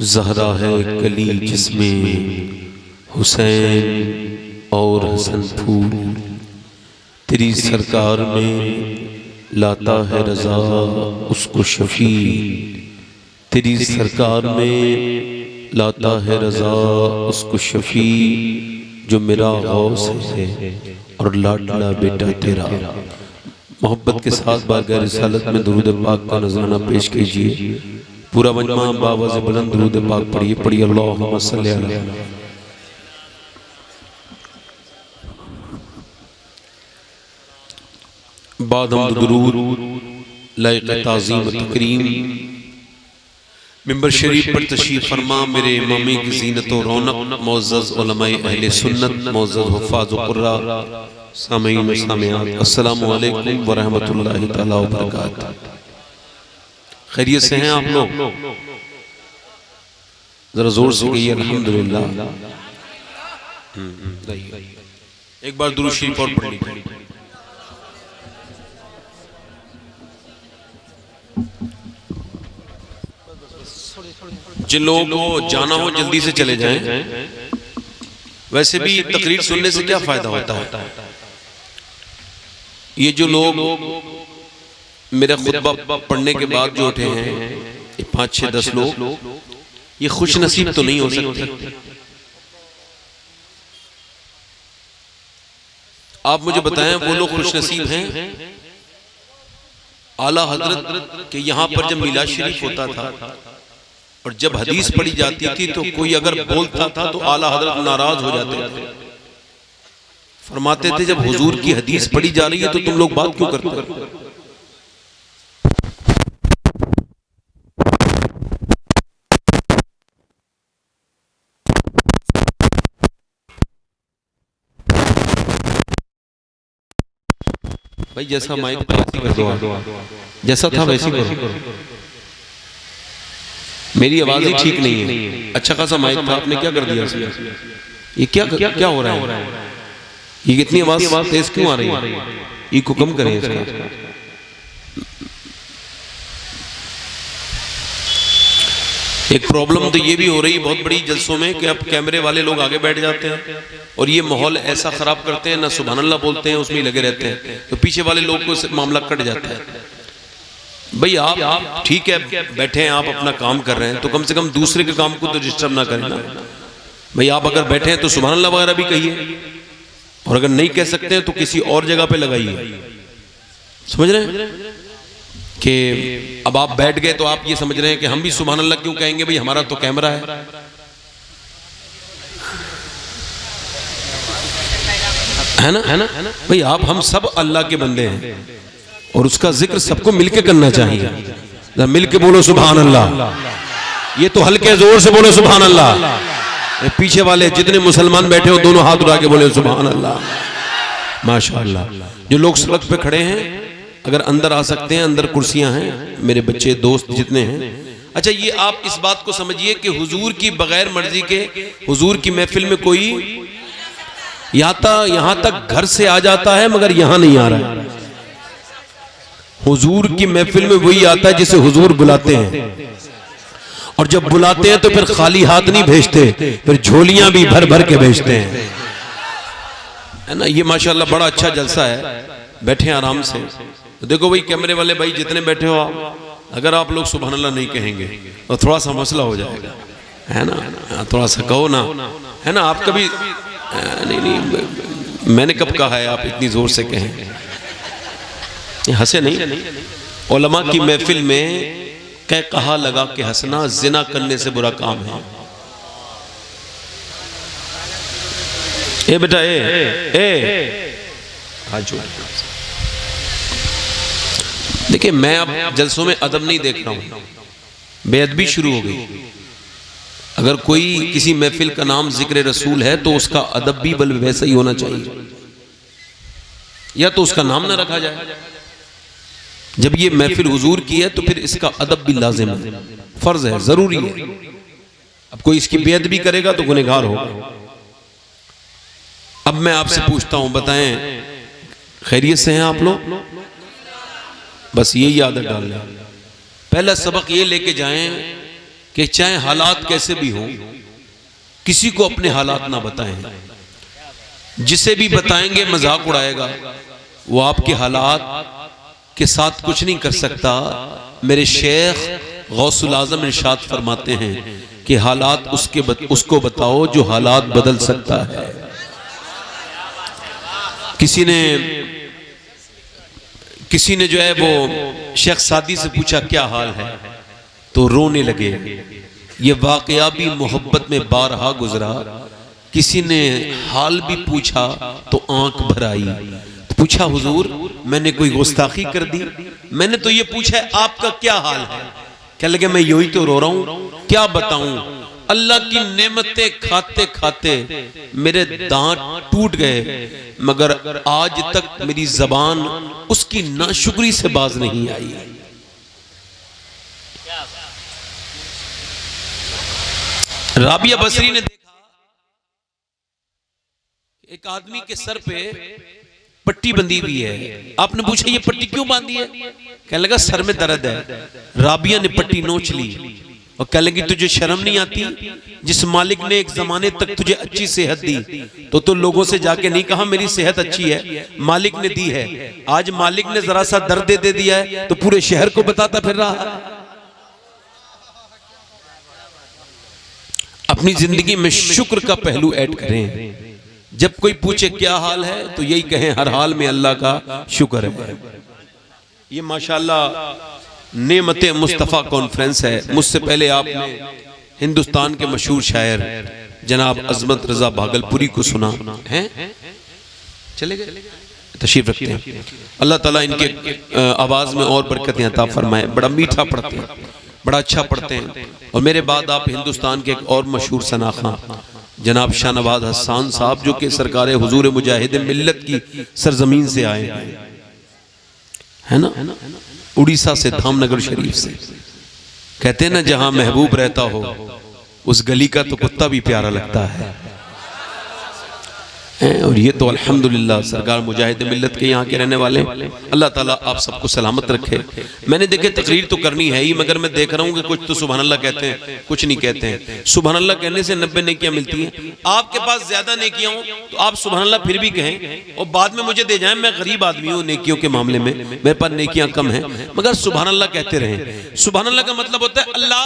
ज़हरा है कली जिसमें हुसैन और हसन फूल, तेरी सरकार में लाता है रज़ा उसको शफी, तेरी सरकार में लाता है रज़ा उसको शफी, जो मेरा गौस है और लाडला बेटा तेरा। मोहब्बत के साथ बारगाह रिसालत में दुरूद पाक का नजराना पेश कीजिए। पूरा मजमा बाबा से बुलंद दुरूद पाक पढ़िए। पढ़िए अल्लाहुम्मा सल्ली अला। बाद हम दुरूद लायक ताज़ीम तकरीम मिंबर शरीफ पर तशरीफ फरमा मेरे इमामी की ज़ीनत और रौनक मुअज़्ज़ज़ उलमाए अहले सुन्नत मुअज़्ज़ज़ हुफ़्फ़ाज़ व क़ुर्रा सामीईन व सामियात, अस्सलामु अलैकुम व रहमतुल्लाहि तआला व बरकातहू। खैरियत से हैं आप लोग? जरा जोर से कहिए अल्हम्दुलिल्लाह। एक बार दुरूद शरीफ और पढ़ लीजिए। जिन लोगों को जाना हो जल्दी से चले जाएं। वैसे भी तकरीर सुनने से क्या फायदा होता है? ये जो लोग मेरा खुतबा पढ़ने के बाद जो उठे हैं, ये 5, 6, 10 लोग, ये खुश नसीब तो नहीं हो सकते। आप मुझे बताएं वो लोग खुश नसीब हैं? आला हजरत के यहाँ पर जब मिलाद शरीफ होता था और जब हदीस पढ़ी जाती थी तो कोई अगर बोलता था तो आला हजरत नाराज हो जाते थे। फरमाते थे जब हुजूर की हदीस पढ़ी जा रही है तो तुम लोग बात क्यों करते हो? भाई जैसा माइक था वैसे कर दो, जैसा था वैसे करो। मेरी आवाज ही ठीक नहीं है। अच्छा खासा माइक था, आपने क्या कर दिया इसमें? ये क्या हो रहा है? ये कितनी आवाज तेज क्यों आ रही है? इको कम करें इसका। एक प्रॉब्लम तो ये भी हो रही है बहुत बड़ी जलसों में कि अब कैमरे वाले लोग आगे बैठ जाते हैं और ये माहौल ऐसा खराब करते हैं, ना सुभान अल्लाह बोलते हैं, उसमें ही लगे रहते हैं, तो पीछे वाले लोग को मामला कट जाता है। भाई आप ठीक है बैठे हैं, आप अपना काम कर रहे हैं, तो कम से कम दूसरे के काम को तो डिस्टर्ब ना करें ना। भाई आप अगर बैठे हैं तो सुभान अल्लाह वगैरह भी कहिए, और अगर नहीं कह सकते हैं तो किसी और जगह पे लगाइए। समझ रहे हैं कि अब आप बैठ गए तो आप ये समझ रहे हैं कि हम भी सुभान अल्लाह क्यों कहेंगे? भाई हमारा तो कैमरा है ना। भाई आप हम सब अल्लाह के बंदे हैं और उसका जिक्र सबको मिलके करना चाहिए। मिलके बोलो सुभान अल्लाह। ये तो हल्के जोर से बोलो सुभान अल्लाह। पीछे वाले जितने मुसलमान बैठे हो दोनों हाथ उठा के बोले सुभान अल्लाह। माशाअल्लाह। जो लोग सड़क पे खड़े हैं अगर अंदर आ सकते हैं, अंदर कुर्सियां हैं, मेरे बच्चे दोस्त जितने हैं। अच्छा ये आप इस बात को समझिए कि हुजूर की बगैर मर्जी के हुजूर की महफिल में कोई यहां तक घर से आ जाता है मगर यहां नहीं आ रहा है। हुजूर की महफिल में वही आता है जिसे हुजूर बुलाते हैं, और जब बुलाते हैं तो फिर खाली हाथ नहीं भेजते, फिर झोलियां भी भर भर के भेजते हैं, है ना। ये माशाल्लाह बड़ा अच्छा जलसा है। बैठे आराम से। तो देखो भाई कैमरे वाले भाई जितने बैठे हो आप, अगर आप लोग सुभान अल्लाह नहीं कहेंगे तो थोड़ा सा मसला हो जाएगा, है ना। थोड़ा सा कहो ना, है ना। आप कभी नहीं मैंने कब कहा है आप इतनी जोर से कहें? हंसे नहीं। उलमा की महफिल में कहा लगा के हंसना जिना करने से बुरा काम है। ए बेटा ए देखिए मैं अब जलसों में अदब नहीं देख रहा हूं, बेअदबी शुरू हो गई। अगर कोई किसी महफिल का नाम जिक्र रसूल है तो उसका अदब भी बल वैसा ही होना चाहिए, या तो उसका नाम ना रखा जाए। जब ये महफिल हुजूर की है तो फिर इसका अदब भी लाजिम है, फर्ज है, जरूरी है। अब कोई इसकी बेअदबी करेगा तो गुनहगार होगा। अब मैं आपसे पूछता हूं, बताएं खैरियत से हैं आप लोग? बस यही आदत डाल लें। पहला सबक ये लेके जाएं कि चाहे हालात कैसे भी हों, किसी को अपने हालात ना बताएं। जिसे भी बताएंगे मजाक उड़ाएगा, वो आपके हालात के साथ कुछ नहीं कर सकता। मेरे शेख गौसुल आजम इरशाद फरमाते हैं कि हालात उसको बताओ जो हालात बदल सकता है। किसी ने जो है वो शेख सादी से पूछा क्या हाल है, तो रोने लगे। ये वाकया भी मोहब्बत में बारहा गुजरा। किसी ने हाल भी पूछा तो आंख भर आई। तो पूछा हुजूर मैंने कोई गुस्ताखी कर दी? मैंने तो ये पूछा है आपका क्या हाल है? क्या लगे मैं यूं ही तो रो रहा हूं, क्या बताऊं। अल्लाह की नेमतें खाते खाते मेरे दांत टूट गए, मगर आज तक मेरी जबान उसकी नाशुक्री से बाज नहीं आई। राबिया बसरी ने देखा एक आदमी के सर पे पट्टी बंधी हुई है। आपने पूछा ये पट्टी क्यों बांधी है? कहने लगा सर में दर्द है। राबिया ने पट्टी नोच ली और कहने लगी तुझे शर्म नहीं आती? जिस मालिक ने एक जमाने तक तुझे अच्छी सेहत दी तो लोगों से जाके नहीं कहा मेरी सेहत अच्छी है, मालिक ने दी है। आज मालिक ने जरा सा दर्द दे दिया है तो पूरे शहर को बताता फिर रहा है। अपनी जिंदगी में शुक्र का पहलू ऐड करें। जब कोई पूछे क्या हाल है तो यही कहें हर हाल में अल्लाह का शुक्र है। ये माशाअल्लाह नेमते मुस्तफ़ा कॉन्फ्रेंस है। मुझसे पहले आपने हिंदुस्तान के मशहूर शायर जनाब अजमत रजा भागलपुरी को सुना है। चले गए, तशरीफ रखते हैं। अल्लाह ताला इनके आवाज में और बरकतें अता फरमाए। बड़ा मीठा पढ़ते हैं, बड़ा अच्छा पढ़ते हैं। और मेरे बाद आप हिंदुस्तान के एक और मशहूर सनाखा जनाब शाहनवाज हसन साहब, जो कि सरकार हुजूर मुजाहिद मिल्लत की सरजमीन से आए है ना, उड़ीसा से, धामनगर शरीफ से। कहते हैं ना जहां महबूब रहता हो उस गली का तो कुत्ता भी प्यारा लगता है। और ये तो अल्हम्दुलिल्लाह सरकार मुजाहिद मिल्लत के यहाँ के रहने वाले। अल्लाह ताला आप सबको सलामत रखे। मैंने देखे तकरीर तो करनी है ही, मगर मैं देख रहा हूँ कि कुछ तो सुभान अल्लाह कहते हैं, कुछ नहीं कहते हैं। सुभान अल्लाह कहने से 90 नेकियां मिलती हैं। आपके पास ज्यादा नेकियां हो तो आप सुभान अल्लाह फिर भी कहें और बाद में मुझे दे जाएं। मैं गरीब आदमी हूँ नेकियों के मामले में, मेरे पास नेकियां कम है, मगर सुभान अल्लाह कहते रहें। सुभान अल्लाह का मतलब होता है अल्लाह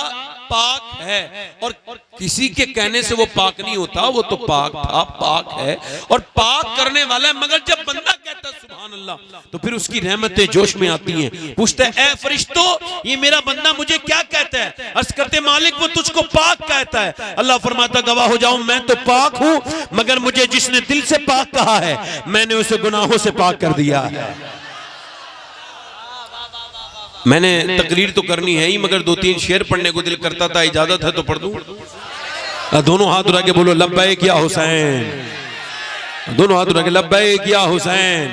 पाक है, और किसी के कहने से वो पाक नहीं होता, वो तो पाक था, पाक है और पाक करने वाला है। मगर जब बंदा कहता है सुभान अल्लाह तो फिर उसकी रहमतें जोश में आती हैं। पूछते हैं ए फरिश्तों ये मेरा बंदा मुझे क्या कहता है? अर्ज करते मालिक वो तुझको पाक कहता है। अल्लाह फरमाता गवाह हो जाऊं मैं तो पाक हूं, मगर मुझे जिसने दिल से पाक कहा है मैंने उसे गुनाहों से पाक कर दिया है। मैंने तकरीर तो करनी है ही, मगर 2-3 शेर पढ़ने को दिल करता था। इजाजत है तो पढ़ दूं? दोनों हाथ उठा के बोलो लब्बैक या हुसैन। दोनों हाथ उठा के लब्बैक या हुसैन।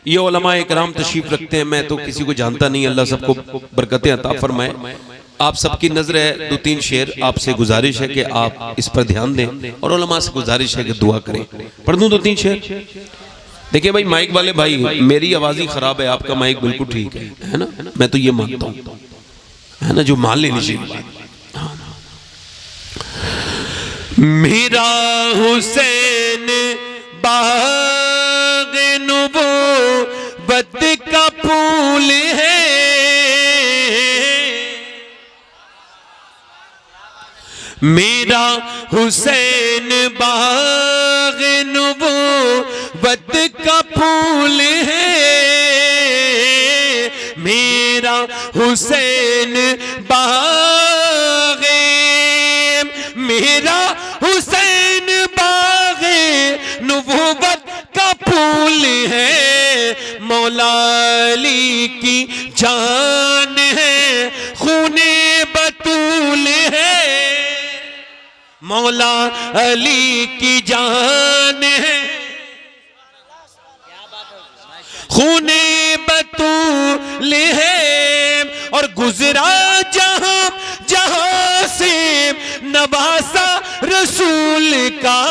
ये उलमा इकराम तशरीफ रखते हैं। मैं तो किसी को जानता नहीं। अल्लाह सबको बरकतें अता फरमाए। आप सबकी नजर है 2-3 शेर। आपसे गुजारिश है कि आप इस पर ध्यान दें और उलमा से गुजारिश है कि दुआ करें। पढ़ दूं 2-3 शेर? देखिए भाई माइक वाले भाई, मेरी आवाज ही खराब है, आपका माइक बिल्कुल ठीक है ना? मैं तो ये मानता हूं, है ना, जो मान लेनी चाहिए। मेरा हुसैन बाग नबूवत का फूल है, मेरा हुसैन बाग नबूवत का फूल है, मेरा हुसैन बाग, मेरा हुसैन बाग नबूवत का फूल है। मौला अली की जान है, खूने बतूल है, मौला अली की जान है, खूने बतूल है। और गुजरा जहां जहां से नवासा रसूल का,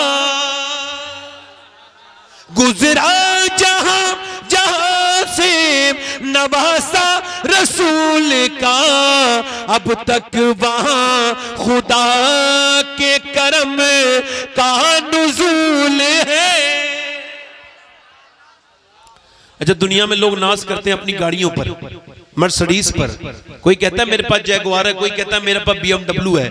गुजरा जहां जहां से नवासा रसूल का, अब तक वहां खुदा के करम का नुज़ूल है। अच्छा, दुनिया में लोग नाज करते हैं अपनी गाड़ियों पर, मर्सिडीज पर। कोई कहता है मेरे पास जैगुआर है, कोई कहता है मेरे पास BMW है,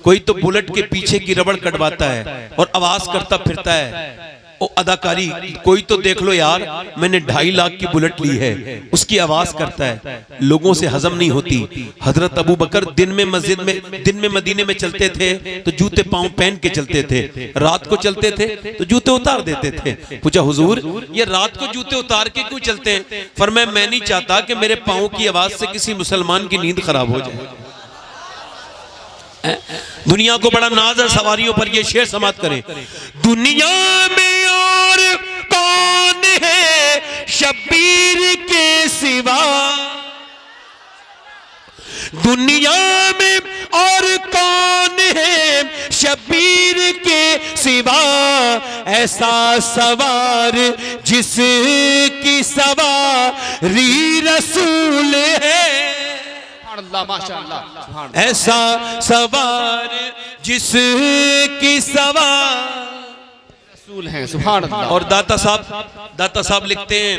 कोई तो बुलेट के पीछे की रबड़ कटवाता है और आवाज करता फिरता है ओ अदाकारी। कोई तो देख लो यार, मैंने 2.5 लाख की बुलेट ली है, उसकी आवाज करता है, लोगों से हजम नहीं होती। हजरत अबू बकर दिन में मदीने में चलते थे तो जूते पांव पहन के चलते थे, रात को चलते थे तो जूते उतार देते थे। पूछा हुजूर ये रात को जूते उतार के क्यों चलते हैं? फरमाया मैं नहीं चाहता कि मेरे पांव की आवाज से किसी मुसलमान की नींद खराब हो जाए। दुनिया को बड़ा नाज है सवारियों पर, ये शेर समाप्त करें। दुनिया में और कौन है शब्बीर के सिवा, दुनिया में और कौन है शब्बीर के सिवा, ऐसा सवार जिसकी सवारी रसूल है। माशाअल्लाह, ऐसा सवार जिसकी सवार रसूल है। सुभान अल्लाह। और दाता साहब लिखते हैं,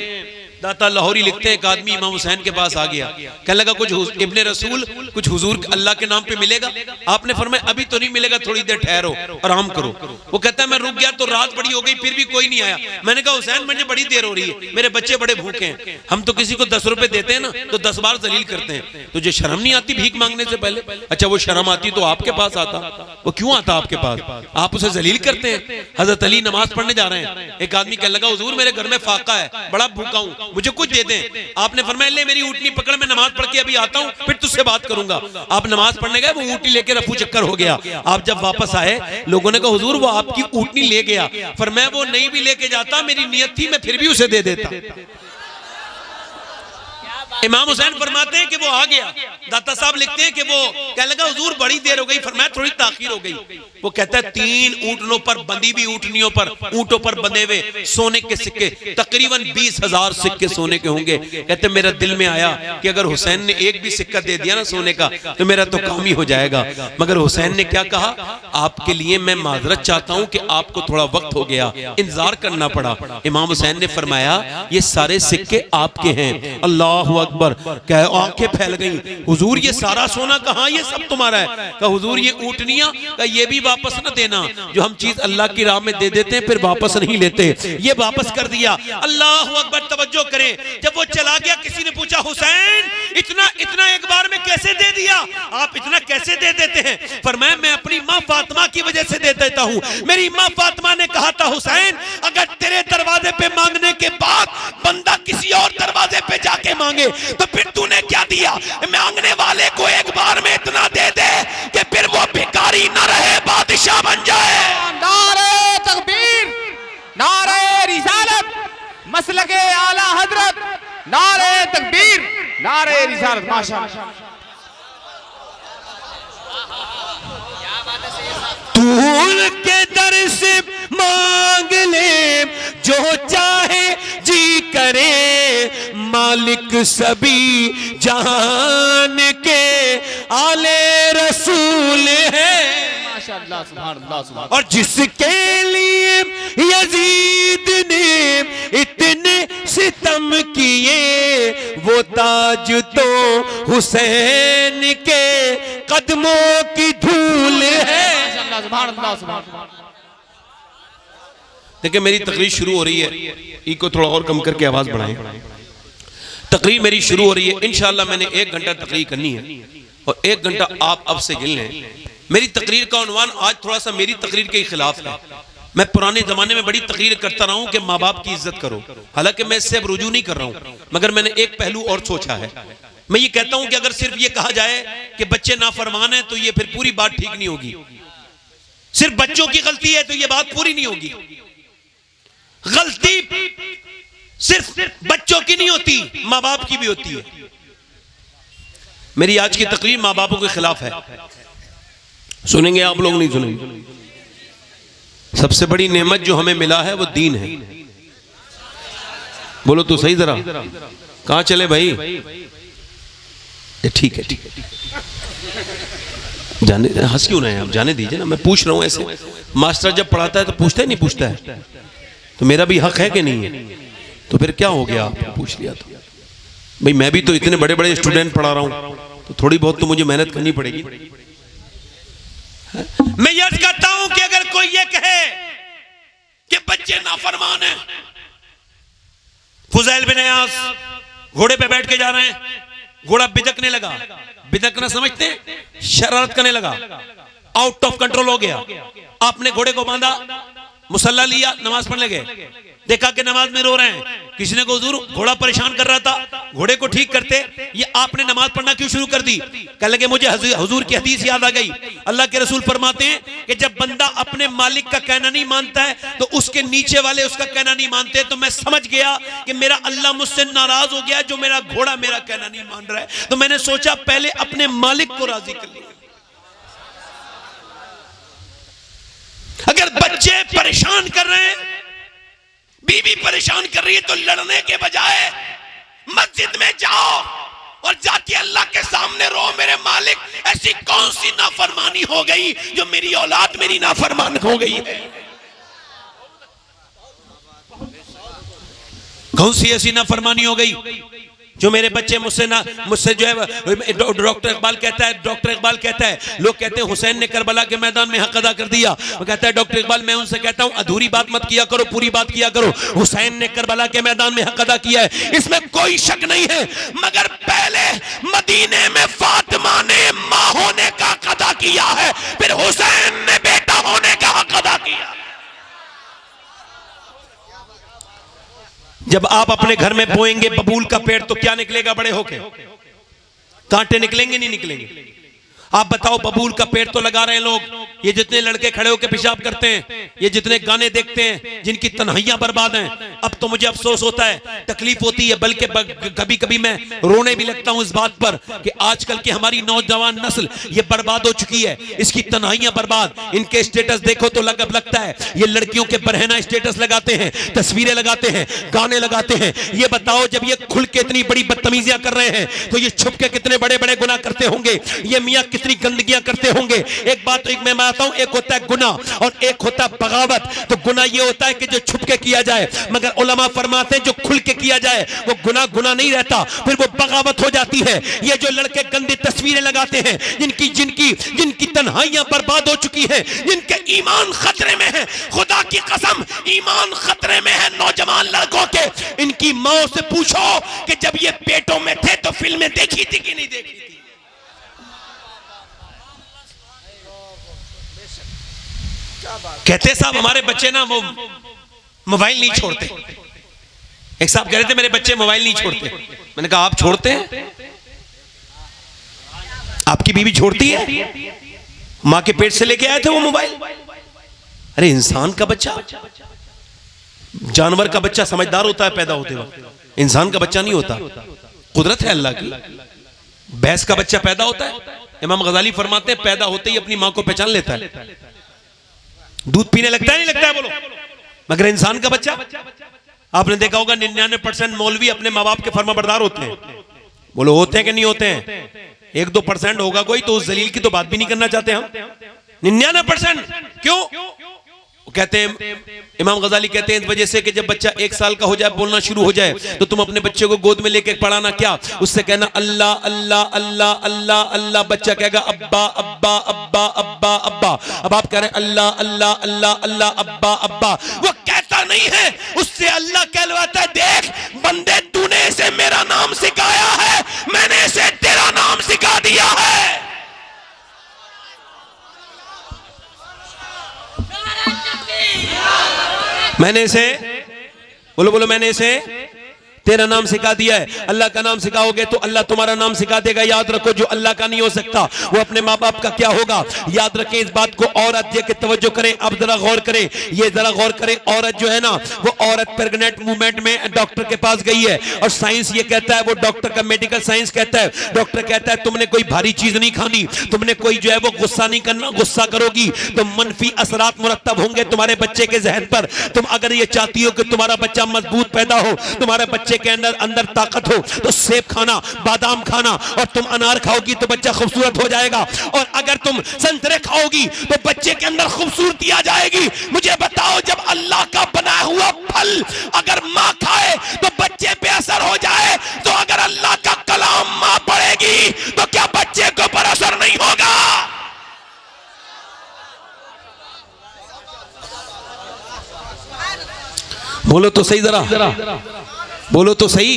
दाता लाहौरी लिखते हैं, एक आदमी इमाम हुसैन के पास आ गया, कहने लगा कुछ इब्ने रसूल, कुछ हुजूर अल्लाह के नाम पे मिलेगा? आपने फरमाया अभी तो नहीं मिलेगा, थोड़ी देर ठहरो, आराम करो। वो कहता है मैं रुक गया तो रात बड़ी हो गई, फिर भी कोई नहीं आया। मैंने कहा हुसैन मुझे बड़ी देर हो रही है, मेरे बच्चे बड़े भूखे हैं। हम तो किसी को 10 रुपए देते हैं ना तो 10 बार जलील करते हैं। तुझे शर्म नहीं आती भीख मांगने से पहले? अच्छा वो शर्म आती तो आपके पास आता, वो क्यों आता आपके पास? आप उसे जलील करते हैं। हजरत अली नमाज पढ़ने जा रहे हैं, एक आदमी कहने लगा हुजूर मेरे घर में फाका है, बड़ा भूखा हूं, मुझे कुछ दे दें। आपने फरमाया ले मेरी ऊँटनी पकड़, मैं नमाज पढ़ के अभी आता हूँ, फिर तुझसे बात करूंगा। आप नमाज पढ़ने गए, वो ऊँटनी लेके रफू चक्कर हो गया। आप जब वापस आए, लोगों ने कहा हुजूर वो आपकी ऊँटनी ले गया। फरमाया वो नहीं भी लेके जाता, मेरी नियत थी मैं फिर भी उसे दे देता। इमाम हुसैन फरमाते हैं कि वो आ गया। दाता साहब लिखते हैं कि वो कहने लगा हुजूर बड़ी देर हो गई। फरमाया थोड़ी ताखीर हो गई। वो कहता है 3 ऊँटनों पर बंधी हुई ऊँटनियों पर, ऊँटों पर बंधे हुए सोने के सिक्के, तकरीबन 20,000 सिक्के सोने के होंगे। कहते मेरा दिल में आया कि अगर हुसैन ने एक भी सिक्का दे दिया ना सोने का तो मेरा तो काम ही हो जाएगा। मगर हुसैन ने क्या कहा, आपके लिए मैं माजरत चाहता हूं कि आपको थोड़ा वक्त हो गया, इंतजार करना पड़ा। इमाम हुसैन ने फरमाया ये सारे सिक्के आपके हैं। अल्लाह अकबर। कह आंखें फैल गई, हुजूर ये सारा सोना कहाँ, ये सब तुम्हारा है? कहा हुजूर ये ऊँटनियां, कहा ये भी वापस न देना, जो हम चीज अल्लाह की राह में दे देते हैं फिर वापस नहीं लेते, ये वापस कर दिया। अल्लाह अकबर। तवज्जो करें, जब वो चला गया किसी ने पूछा हुसैन इतना इतना एक बार में कैसे दे दिया, आप इतना कैसे दे देते हैं? फरमाया मैं अपनी माँ फातिमा की वजह से दे देता हूँ। मेरी माँ फातिमा ने कहा था हुसैन अगर तेरे दरवाजे पे मांगने के बाद बंदा किसी और दरवाजे पे जाके मांगे तो फिर तूने क्या दिया? मांगने वाले को एक बार में इतना दे दे कि फिर वो भिखारी न रहे, बादशाह बन जाए। नारे तकबीर, नारे रिसालत, मसलके आला हजरत, नारे तकबीर, नारे रिसालत। माशाअल्लाह। तू के दर से मांग ले जो चाहे जी करे, मालिक सभी जहान के आले रसूल है। माशाअल्लाह, सुभान अल्लाह, सुभान। और जिसके लिए यजीद ने इतने सितम किए, वो ताज तो हुसैन के कदमों की धूल है। माशाअल्लाह, सुभान अल्लाह, सुभान। देखिए मेरी तकरीर शुरू हो रही है, इको थोड़ा और कम करके आवाज बढ़ाएं। तकरीर मेरी शुरू हो रही है, इंशाअल्लाह मैंने 1 घंटा तकरीर करनी है और 1 घंटा आप अब से गिन लें। मेरी तकरीर का उन्वान आज थोड़ा सा मेरी तकरीर के खिलाफ है। मैं पुराने जमाने में बड़ी तकरीर करता रहा हूं कि माँ बाप की इज्जत करो, हालांकि मैं इससे अब रुजू नहीं कर रहा हूं, मगर मैंने एक पहलू और सोचा है। मैं ये कहता हूं कि अगर सिर्फ ये कहा जाए कि बच्चे नाफरमान हैं तो ये फिर पूरी बात ठीक नहीं होगी। सिर्फ बच्चों की गलती है तो ये बात पूरी नहीं होगी। गलती सिर्फ बच्चों की नहीं होती, माँ बाप की भी होती है। मेरी आज की तकरीर माँ बापों के खिलाफ है। सुनेंगे आप लोग? नहीं सुनेंगे? सबसे बड़ी नेमत जो हमें मिला है वो दीन है। बोलो तो सही जरा, कहां चले भाई? ठीक है, जाने, हंस क्यों रहे हैं आप, जाने दीजिए ना, मैं पूछ रहा हूं ऐसे। मास्टर जब पढ़ाता है तो पूछता है नहीं पूछता है, तो मेरा भी हक है कि नहीं है? तो फिर क्या हो गया, आपने पूछ लिया तो भाई मैं भी तो इतने बड़े बड़े स्टूडेंट पढ़ा रहा हूं, तो थोड़ी बहुत तो मुझे मेहनत करनी पड़ेगी। मैं यह कहता हूं कि अगर कोई ये कहे कि बच्चे नाफरमान हैं, फुज़ैल बिन इयास घोड़े पे बैठ के जा रहे हैं, घोड़ा बिदकने लगा, बिदकना समझते हैं, शरारत करने लगा, आउट ऑफ कंट्रोल हो गया। आपने घोड़े को बांधा, मुसल्ला लिया, नमाज पढ़ने गए, देखा कि नमाज में रो रहे हैं, किसी ने को हुजूर घोड़ा परेशान कर रहा था, घोड़े को ठीक करते, ये आपने नमाज पढ़ना क्यों शुरू कर दी? कहने लगे मुझे हुजूर की हदीस याद आ गई, अल्लाह के रसूल फरमाते हैं कि जब बंदा अपने मालिक का कहना नहीं मानता है तो उसके नीचे वाले उसका कहना नहीं मानते। तो मैं समझ गया कि मेरा अल्लाह मुझसे नाराज हो गया, जो मेरा घोड़ा मेरा कहना नहीं मान रहा है, तो मैंने सोचा पहले अपने मालिक को राजी कर लिया। अगर बच्चे परेशान कर रहे हैं, बीवी परेशान कर रही है, तो लड़ने के बजाय मस्जिद में जाओ और जाके अल्लाह के सामने रो, मेरे मालिक ऐसी कौन सी नाफरमानी हो गई जो मेरी औलाद मेरी नाफरमान हो गई है? कौन सी ऐसी नाफरमानी हो गई जो मेरे बच्चे मुझसे जो है, डॉक्टर इकबाल कहता है, लोग कहते हैं हुसैन ने करबला के मैदान में हक अदा कर दिया। वो कहता है डॉक्टर इकबाल मैं उनसे कहता हूं अधूरी बात मत किया करो, पूरी बात किया करो। हुसैन ने करबला के मैदान में हक अदा किया है, इसमें कोई शक नहीं है, मगर पहले मदीने में फातिमा ने मां होने का हक अदा किया है, फिर हुसैन ने बेटा होने का हक अदा किया। जब आप अपने घर में बोएंगे बबूल का पेड़ तो क्या निकलेगा बड़े होके? कांटे निकलेंगे नहीं निकलेंगे? आप बताओ, बबूल का पेड़ तो लगा रहे हैं लोग, ये जितने लड़के खड़े होकर पेशाब करते हैं, ये जितने गाने देखते हैं जिनकी तन्हाइयां बर्बाद हैं, अब तो मुझे अफसोस होता है, तकलीफ होती है, बल्कि कभी कभी मैं रोने भी लगता हूं इस बात पर कि आजकल की हमारी नौजवान नस्ल ये बर्बाद हो चुकी है, इसकी तन्हाइयां बर्बाद। इनके स्टेटस देखो तो लगता है ये लड़कियों के बरहना स्टेटस लगाते हैं, तस्वीरें लगाते हैं, गाने लगाते हैं। ये बताओ जब ये खुल के इतनी बड़ी बदतमीजियां कर रहे हैं तो ये छुप के कितने बड़े बड़े गुनाह करते होंगे, ये मियां कितनी गंदगियां करते होंगे। एक बात तो एक मैं बताता हूं, एक होता है गुनाह और एक होता है बगावत। तो गुनाह ये होता है कि जो छुप के किया जाए, मगर उलमा फरमाते हैं जो खुल के किया जाए वो गुनाह नहीं रहता, फिर वो बगावत हो जाती है। ये जो लड़के गंदी तस्वीरें लगाते हैं, जिनकी तन्हाइयां बर्बाद हो चुकी हैं, जिनके ईमान खतरे में है, खुदा की कसम ईमान खतरे में है नौजवान लड़कों के, इनकी मां से पूछो कि जब ये पेटों में थे तो फिल्में देखी थी कि नहीं देखी थी? कहते साहब हमारे बच्चे ना वो मोबाइल नहीं छोड़ते। एक साहब कह रहे थे मेरे बच्चे मोबाइल नहीं छोड़ते। मैंने कहा आप छोड़ते हैं? आपकी बीवी छोड़ती है? मां के पेट से लेके आए थे वो मोबाइल? अरे इंसान का बच्चा, जानवर का बच्चा समझदार होता है पैदा होते वक्त, इंसान का बच्चा नहीं होता। कुदरत है अल्लाह की। भैंस का बच्चा पैदा होता है, इमाम गजाली फरमाते हैं पैदा होते ही अपनी मां को पहचान लेता है, दूध पीने लगता है नहीं लगता है बोलो। मगर इंसान का बच्चा, आपने देखा होगा 99% मौलवी अपने माँ बाप के फर्माबरदार होते हैं। बोलो होते हैं कि नहीं होते हैं? 1-2% होगा कोई तो उस जलील की तो बात भी नहीं करना चाहते हम। 99% क्यों? कहते हैं इमाम गजाली कहते हैं इस वजह से कि जब बच्चा 1 साल का हो जाए, बोलना शुरू हो जाए, तो तुम अपने बच्चे को गोद में लेके पढ़ाना क्या, उससे कहना अल्लाह अल्लाह अल्लाह अल्लाह अल्लाह, बच्चा कहेगा अब्बा अब्बा अब्बा अब्बा अब्बा। अब आप कह रहे हैं अल्लाह अल्लाह अल्लाह अल्लाह अब्बा अब्बा, वो कहता नहीं है, उससे अल्लाह कहलवाता है देख बंदे तूने इसे मेरा नाम सिखाया है, मैंने इसे तेरा नाम सिखा दिया है। मैंने इसे बोलो मैंने इसे तेरा नाम सिखा दिया है। अल्लाह का नाम सिखाओगे तो अल्लाह तुम्हारा नाम सिखा देगा। याद रखो जो अल्लाह का नहीं हो सकता वो अपने माँ बाप का क्या होगा। याद रखें इस बात को। औरत ये कि तवज्जो करें, अब जरा गौर करें, ये जरा गौर करें, औरत जो है ना वो औरत प्रेग्नेंट मूवमेंट में डॉक्टर के पास गई है और साइंस ये कहता है, वो डॉक्टर का मेडिकल साइंस कहता है, डॉक्टर कहता है तुमने कोई भारी चीज नहीं खानी, तुमने कोई जो है वो गुस्सा नहीं करना, गुस्सा करोगी तो मनफी असरात मुरत्तब होंगे तुम्हारे बच्चे के जहन पर। तुम अगर ये चाहती हो कि तुम्हारा बच्चा मजबूत पैदा हो, तुम्हारे बच्चे के अंदर ताकत हो, तो सेब खाना, बादाम खाना, और तुम अनार खाओगी तो बच्चा खूबसूरत हो जाएगा, और अगर तुम संतरे खाओगी तो बच्चे के अंदर खूबसूरती आ जाएगी। मुझे बताओ, जब अल्लाह का बनाया हुआ फल अगर माँ खाए तो बच्चे पे असर हो जाए, तो अगर अल्लाह का कलाम माँ पढ़ेगी तो क्या बच्चे को पर असर नहीं होगा? बोलो तो सही, जरा बोलो तो सही,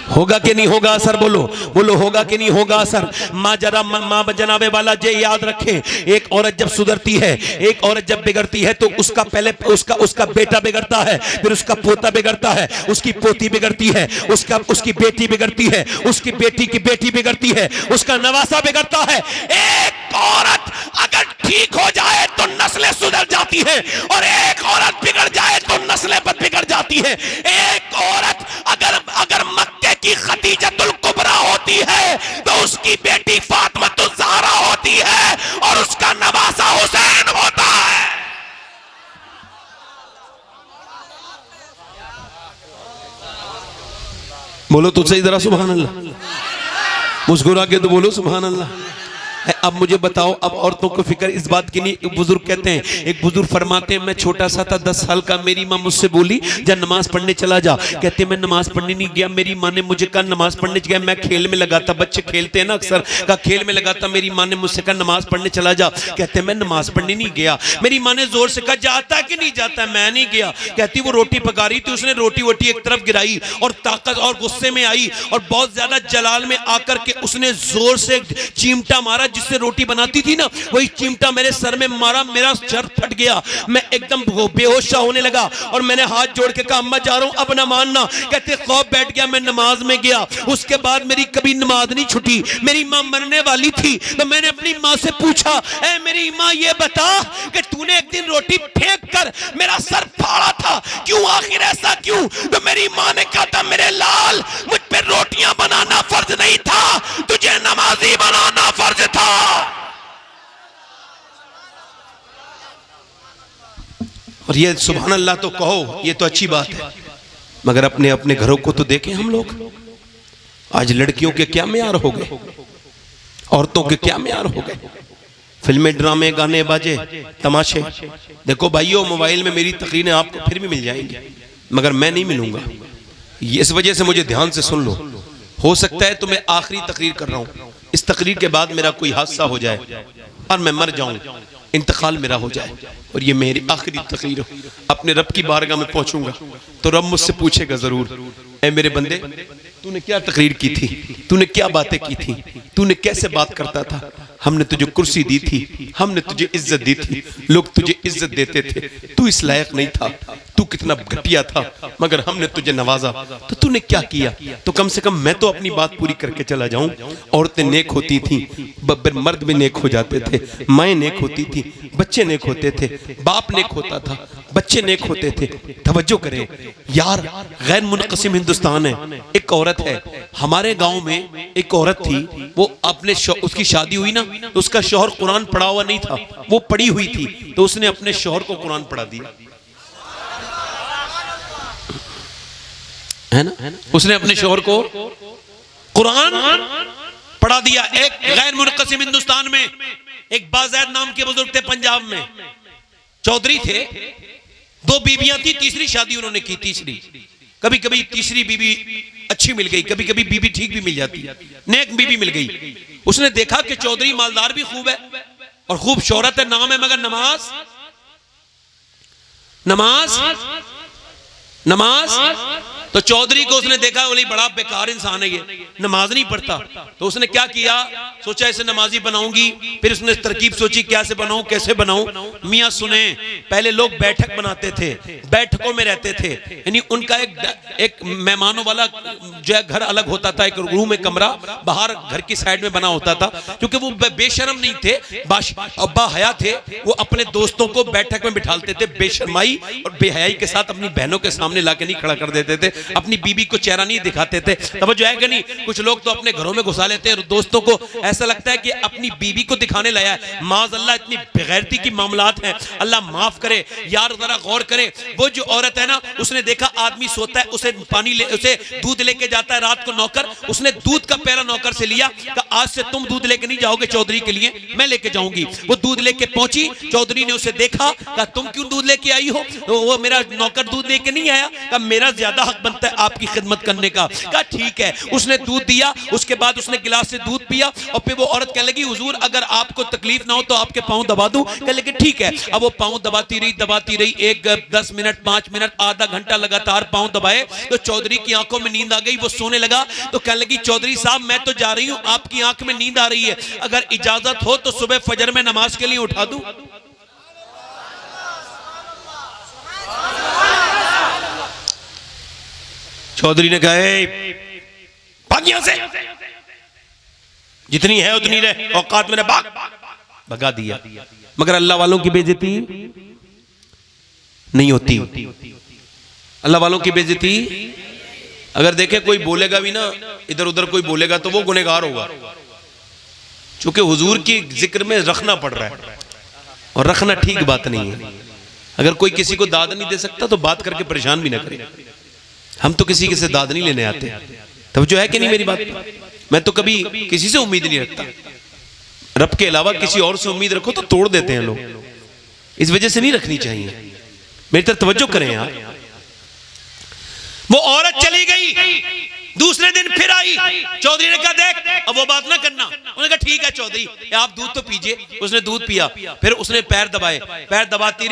होगा कि नहीं होगा असर? बोलो बोलो, होगा कि नहीं होगा असर? माँ जरा माँ जनाबे वाला ये याद रखें, एक औरत जब सुधरती है, एक औरत जब बिगड़ती है तो उसका पहले उसका बेटा बिगड़ता है, फिर उसका पोता बिगड़ता है, उसकी पोती बिगड़ती है, उसकी बेटी बिगड़ती है, उसकी बेटी की बेटी बिगड़ती है, उसका नवासा बिगड़ता है। एक औरत अगर ठीक हो जाए तो नस्लें सुधर जाती हैं, और एक औरत बिगड़ जाए तो नस्लें बिगड़ जाती हैं। एक औरत अगर मक्के की खदीजतुल कुबरा होती है तो उसकी बेटी फातिमातुज ज़हरा होती है, और उसका नवासा हुसैन होता है। बोलो तो सही जरा, सुभान अल्लाह। मुस्कुरा के तो बोलो सुभान अल्लाह। अब मुझे बताओ, अब औरतों को फिक्र इस बात की नहीं। बुजुर्ग कहते हैं, एक बुजुर्ग फरमाते हैं, मैं छोटा सा था 10 साल का, मेरी माँ मुझसे बोली जा नमाज पढ़ने चला जा। कहते मैं नमाज पढ़ने नहीं गया, मेरी माँ ने मुझे कहा नमाज पढ़ने गया, मैं खेल में लगा था, बच्चे खेलते हैं ना अक्सर, का खेल में लगा था, मेरी माँ ने मुझसे कहा नमाज पढ़ने चला जा। कहते मैं नमाज पढ़ने नहीं गया, मेरी माँ ने जोर से कहा जाता कि नहीं जाता, मैं नहीं गया। कहती वो रोटी पका रही थी, उसने रोटी वोटी एक तरफ गिराई और ताकत और गुस्से में आई और बहुत ज्यादा जलाल में आकर के उसने जोर से चिमटा मारा, जिससे रोटी बनाती थी ना, वही चिमटा मेरे सर में मारा, मेरा सर फट गया, मैं एकदम बेहोश होने लगा और मैंने हाथ जोड़ के कहा अम्मा जा रहा हूं, अब ना मानना। कहते खौफ बैठ गया, मैं नमाज में गया, उसके बाद मेरी कभी नमाज नहीं छूटी। मेरी माँ मरने वाली थी तो मैंने अपनी माँ से पूछा, ऐ मेरी माँ ये बता कि तूने एक दिन रोटी फेंक कर मेरा सर फाड़ा था, क्यों, आखिर ऐसा क्यों? तो मेरी माँ ने कहा था मेरे लाल, मुझ पे रोटियां बनाना फर्ज नहीं था, तुझे नमाजी बनाना फर्ज था। और ये सुभान अल्लाह तो कहो, ये तो अच्छी बात है, मगर अपने अपने घरों को तो देखें हम लोग। आज लड़कियों के क्या म्यार हो गए, औरतों के क्या म्यार हो गए, फिल्में, ड्रामे, गाने बाजे, तमाशे। देखो भाइयों, मोबाइल में मेरी तकरीरें आपको फिर भी मिल जाएंगी, मगर मैं नहीं मिलूंगा। इस वजह से मुझे ध्यान से सुन लो, हो सकता है तो मैं आखिरी तकरीर कर रहा हूं, इस तकरीर के बाद मेरा कोई हादसा हो जाए और मैं मर जाऊं, इंतकाल मेरा हो जाए, और ये मेरी आखिरी तकरीर हो, अपने रब की बारगाह में पहुंचूंगा तो रब मुझसे पूछेगा जरूर, ऐ मेरे बंदे तूने क्या तकरीर की थी, तूने क्या बातें की थी, तूने कैसे बात करता था, हमने तुझे कुर्सी दी थी, हमने तुझे इज्जत दी थी, लोग तुझे इज्जत देते थे, तू इस लायक नहीं था, तू कितना घटिया था, मगर हमने तुझे नवाजा, तो तूने क्या किया? तो कम से कम मैं तो अपनी बात पूरी करके चला जाऊं। औरतें नेक होती थी, मर्द भी नेक हो जाते थे, माएँ नेक होती थी, बच्चे नेक होते थे, बाप नेक होता था, बच्चे नेक होते थे। तवज्जो करें यार, गैर मुनक़सिम हिंदुस्तान है। एक औरत है हमारे गांव में, एक औरत थी, वो अपने उसकी शादी हुई ना तो उसका शौहर कुरान पढ़ा हुआ नहीं था, वो पढ़ी हुई थी, तो उसने अपने शौहर को कुरान पढ़ा दिया, है ना, उसने अपने शौहर को कुरान पढ़ा दिया। एक गैर मुनक़सिम हिंदुस्तान में एक बाज़ैद नाम के बुजुर्ग थे, पंजाब में चौधरी थे, 2 बीबियां थी, तीसरी शादी उन्होंने की, तीसरी, कभी कभी तीसरी बीबी अच्छी मिल गई, कभी कभी बीबी ठीक भी मिल जाती, नेक बीबी मिल गई। उसने देखा कि चौधरी मालदार भी खूब है और खूब शोहरत है, नाम है, मगर नमाज नमाज नमाज तो चौधरी को उसने देखा, बोली बड़ा बेकार इंसान है ये, नमाज नहीं पढ़ता। तो उसने क्या किया, सोचा इसे नमाजी बनाऊंगी। फिर उसने तरकीब सोची क्या से बनाऊं, कैसे बनाऊं। मियां सुने, पहले लोग बैठक बनाते थे, बैठकों में रहते थे, यानी उनका एक मेहमानों वाला जो है घर अलग होता था, एक रूम में कमरा बाहर घर की साइड में बना होता था। क्योंकि वो बेशरम नहीं थे, अब्बा हया थे, वो अपने दोस्तों को बैठक में बिठालते थे, बेशर्माई और बेहयाई के साथ अपनी बहनों के सामने लाके नहीं खड़ा कर देते थे, अपनी बीबी को चेहरा नहीं दिखाते थे। तब जो है कि नहीं, कुछ लोग तो अपने घरों में घुसा लेते हैं और दोस्तों को ऐसा लगता है कि अपनी बीबी को दिखाने लाया है। माज़अल्लाह इतनी बेगैरती की मामलात हैं, अल्लाह माफ करे यार, जरा गौर करे। वो जो औरत है ना, उसने देखा आदमी सोता है, उसे उसे दूध लेके जाता है रात को नौकर, उसने दूध का पैरा नौकर से लिया, कहा आज से तुम दूध लेके नहीं जाओगे चौधरी के लिए, मैं लेके जाऊंगी। वो दूध लेके पहुंची, चौधरी ने उसे देखा, कहा तुम क्यों दूध लेके आई हो। तो वो मेरा नौकर दूध लेके नहीं आया। कहा मेरा ज्यादा हक बनता है आपकी खिदमत करने का। कहा ठीक है। उसने दूध दिया, उसके बाद उसने गिलास से दूध पिया और फिर वो औरत कहने लगी हुजूर अगर आपको तकलीफ ना हो तो आपके पांव दबा दूं। कहने लगी ठीक है। अब वो पांव दबाती रही, 10 मिनट 5 मिनट आधा घंटा लगातार पांव दबाए। तो चौधरी की आंखों में नींद आ गई, वो सोने लगा। तो कहने लगी चौधरी साहब मैं तो जा रही हूं, आपकी आंख में नींद आ रही है, अगर इजाजत हो तो सुबह फजर में नमाज के लिए उठा दूं। चौधरी ने कहा भाग यहां से, जितनी है उतनी रहे, औकात में भाग। भगा दिया। मगर अल्लाह वालों की बेइज्जती नहीं होती। अल्लाह वालों की बेइज्जती अगर देखे कोई बोलेगा भी ना, इधर उधर कोई बोलेगा तो वो गुनहगार होगा, क्योंकि हुजूर की जिक्र में रखना पड़ रहा है और रखना ठीक बात नहीं है। अगर कोई किसी को दाद नहीं दे सकता तो बात करके परेशान भी ना करे। हम तो किसी के से दाद नहीं लेने आते। तब जो है कि नहीं मेरी बात, मैं तो कभी किसी से उम्मीद नहीं रखता। रब के अलावा किसी और से उम्मीद रखो तो तोड़ देते हैं लोग, इस वजह से नहीं रखनी चाहिए। मेरी तरफ तवज्जो करें यार। वो औरत चली गई, दूसरे दिन फिर आई। चौधरी ने कहा देख अब वो बात ना करना। उन्होंने कहा ठीक है चौधरी आप दूध तो पीजिए। उसने दूध पिया, फिर उसने पैर दबाए, पैर दबाती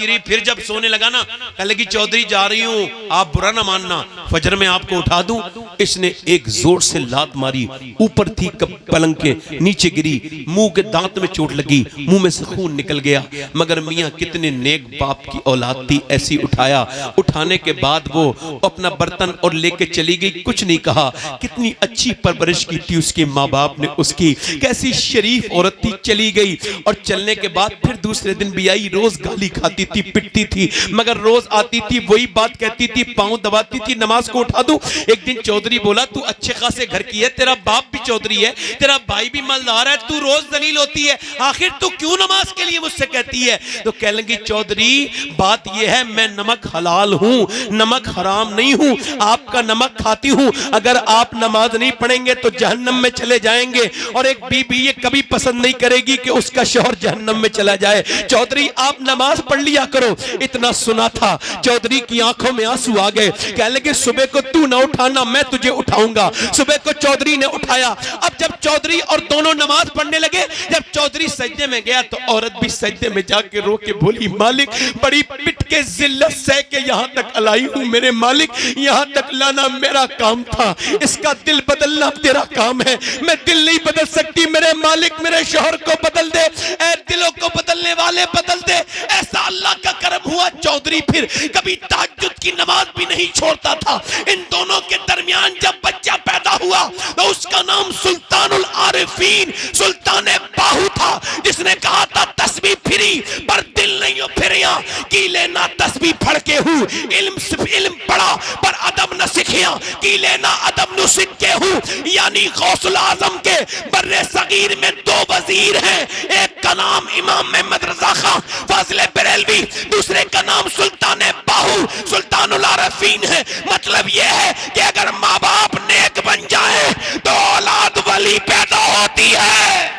रही। फिर जब सोने लगा ना, कहने लगी चौधरी जा रही हूं, आप बुरा ना मानना, फजर में आपको उठा दूं। इसने एक जोर से लात मारी, ऊपर थी पलंग के, नीचे गिरी, मुंह के दांत में चोट लगी, मुंह में से खून निकल गया। मगर मियां कितने नेक बाप की औलाद थी, ऐसी उठाया। उठाने के बाद वो अपना बर्तन और लेके चली गई, कुछ नहीं कहा। कितनी अच्छी परवरिश की थी उसके माँ बाप ने उसकी, कैसी शरीफ औरत थी। चली गई और चलने के बाद फिर दूसरे दिन भी आई। रोज गाली खाती थी, पिटती थी, मगर रोज आती थी वही बात कहती थी, पांव दबाती थी, नमाज को उठा दूं। एक दिन चौधरी बोला तू अच्छे खासे घर की है, तेरा बाप भी चौधरी है, तेरा भाई भी मालदार है, तू रोज दलील होती है, आखिर तू क्यों नमाज के लिए मुझसे कहती है। तो कह लगी चौधरी बात यह है मैं नमक हलाल हूं, नमक हराम नहीं हूं, आपका नमक खाती हूं। अगर आप नमाज नहीं पढ़ेंगे तो जहन्नम में चले जाएंगे, और एक बीबी ये कभी पसंद नहीं करेगी कि उसका शौहर जहन्नम में चला जाए। चौधरी आप नमाज पढ़ लिया करो। इतना सुना था चौधरी की आंखों में आंसू आ गए। कहने लगे सुबह को तू ना उठाना, मैं तुझे उठाऊंगा। सुबह को चौधरी ने उठाया। अब जब चौधरी और दोनों नमाज पढ़ने लगे, जब चौधरी सजदे में गया तो औरत भी सजदे में जाके रो के बोली मालिक बड़ी पिट के जिल्लत सह के यहाँ तक लाई हूँ, मेरे मालिक यहाँ तक लाना मेरा काम था, इसका दिल बदलना तेरा काम है, मैं दिल नहीं बदल सकती, मेरे मालिक मेरे शौहर को बदल दे, ऐ दिलों को बदलने वाले बदल दे। ऐसा अल्लाह का करम हुआ। चौधरी फिर कभी तहज्जुद की नमाज भी नहीं छोड़ता था। इन दोनों के दरमियान जब बच्चा पैदा हुआ तो उसका नाम सुल्तानुल आरिफीन सुल्तान बाहू था, जिसने कहा था तस्बीह फिरी पर दिल नहीं फिरिया, की लेना तस्बीह फड़ के हूँ, इल्म पढ़ा पर अदब न सीखिया, की लेना अदब न सीख के हूँ। यानी गौसुल आजम के बर्रे सगीर में 2 वजीर हैं, एक का नाम इमाम अहमद रजा खां फाजिल बरेलवी, दूसरे का नाम सुल्तान बाहू सुल्तानुल आरिफीन है। मतलब यह है कि अगर माँ बाप नेक बन जाए तो औलाद वली पैदा होती है।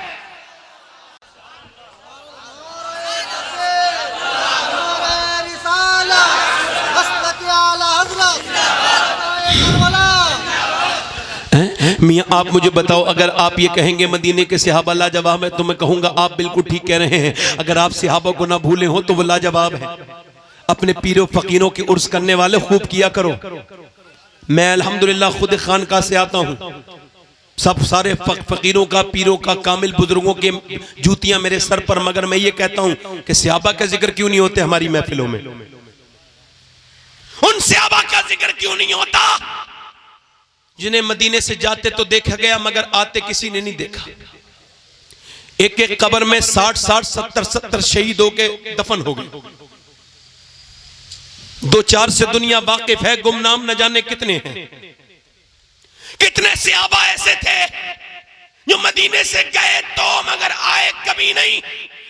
मियाँ आप मुझे बताओ, अगर आप ये कहेंगे मदीने के सहाबा लाजवाब है तो मैं कहूँगा आप बिल्कुल ठीक कह रहे हैं। अगर आप सहाबा को ना भूले हो तो वो लाजवाब है। अपने पीरों फकीरों के उर्स करने वाले खूब किया करो। मैं अल्हम्दुलिल्लाह खुद खानका से आता हूँ, सब सारे फकीरों का, पीरों का, कामिल बुजुर्गों के जूतियां मेरे सर पर, मगर मैं ये कहता हूं कि सहाबा का जिक्र क्यों नहीं होते हमारी महफिलों में? उन सहाबा का जिक्र क्यों नहीं होता जिन्हें मदीने से जाते तो देखा गया मगर आते किसी ने नहीं देखा। एक एक कब्र में 60-60, 70-70 शहीदों के दफन हो गए। 2-4 से दुनिया वाकिफ है, गुमनाम न जाने कितने हैं। कितने सहाबा ऐसे थे जो मदीने से गए तो मगर आए कभी नहीं।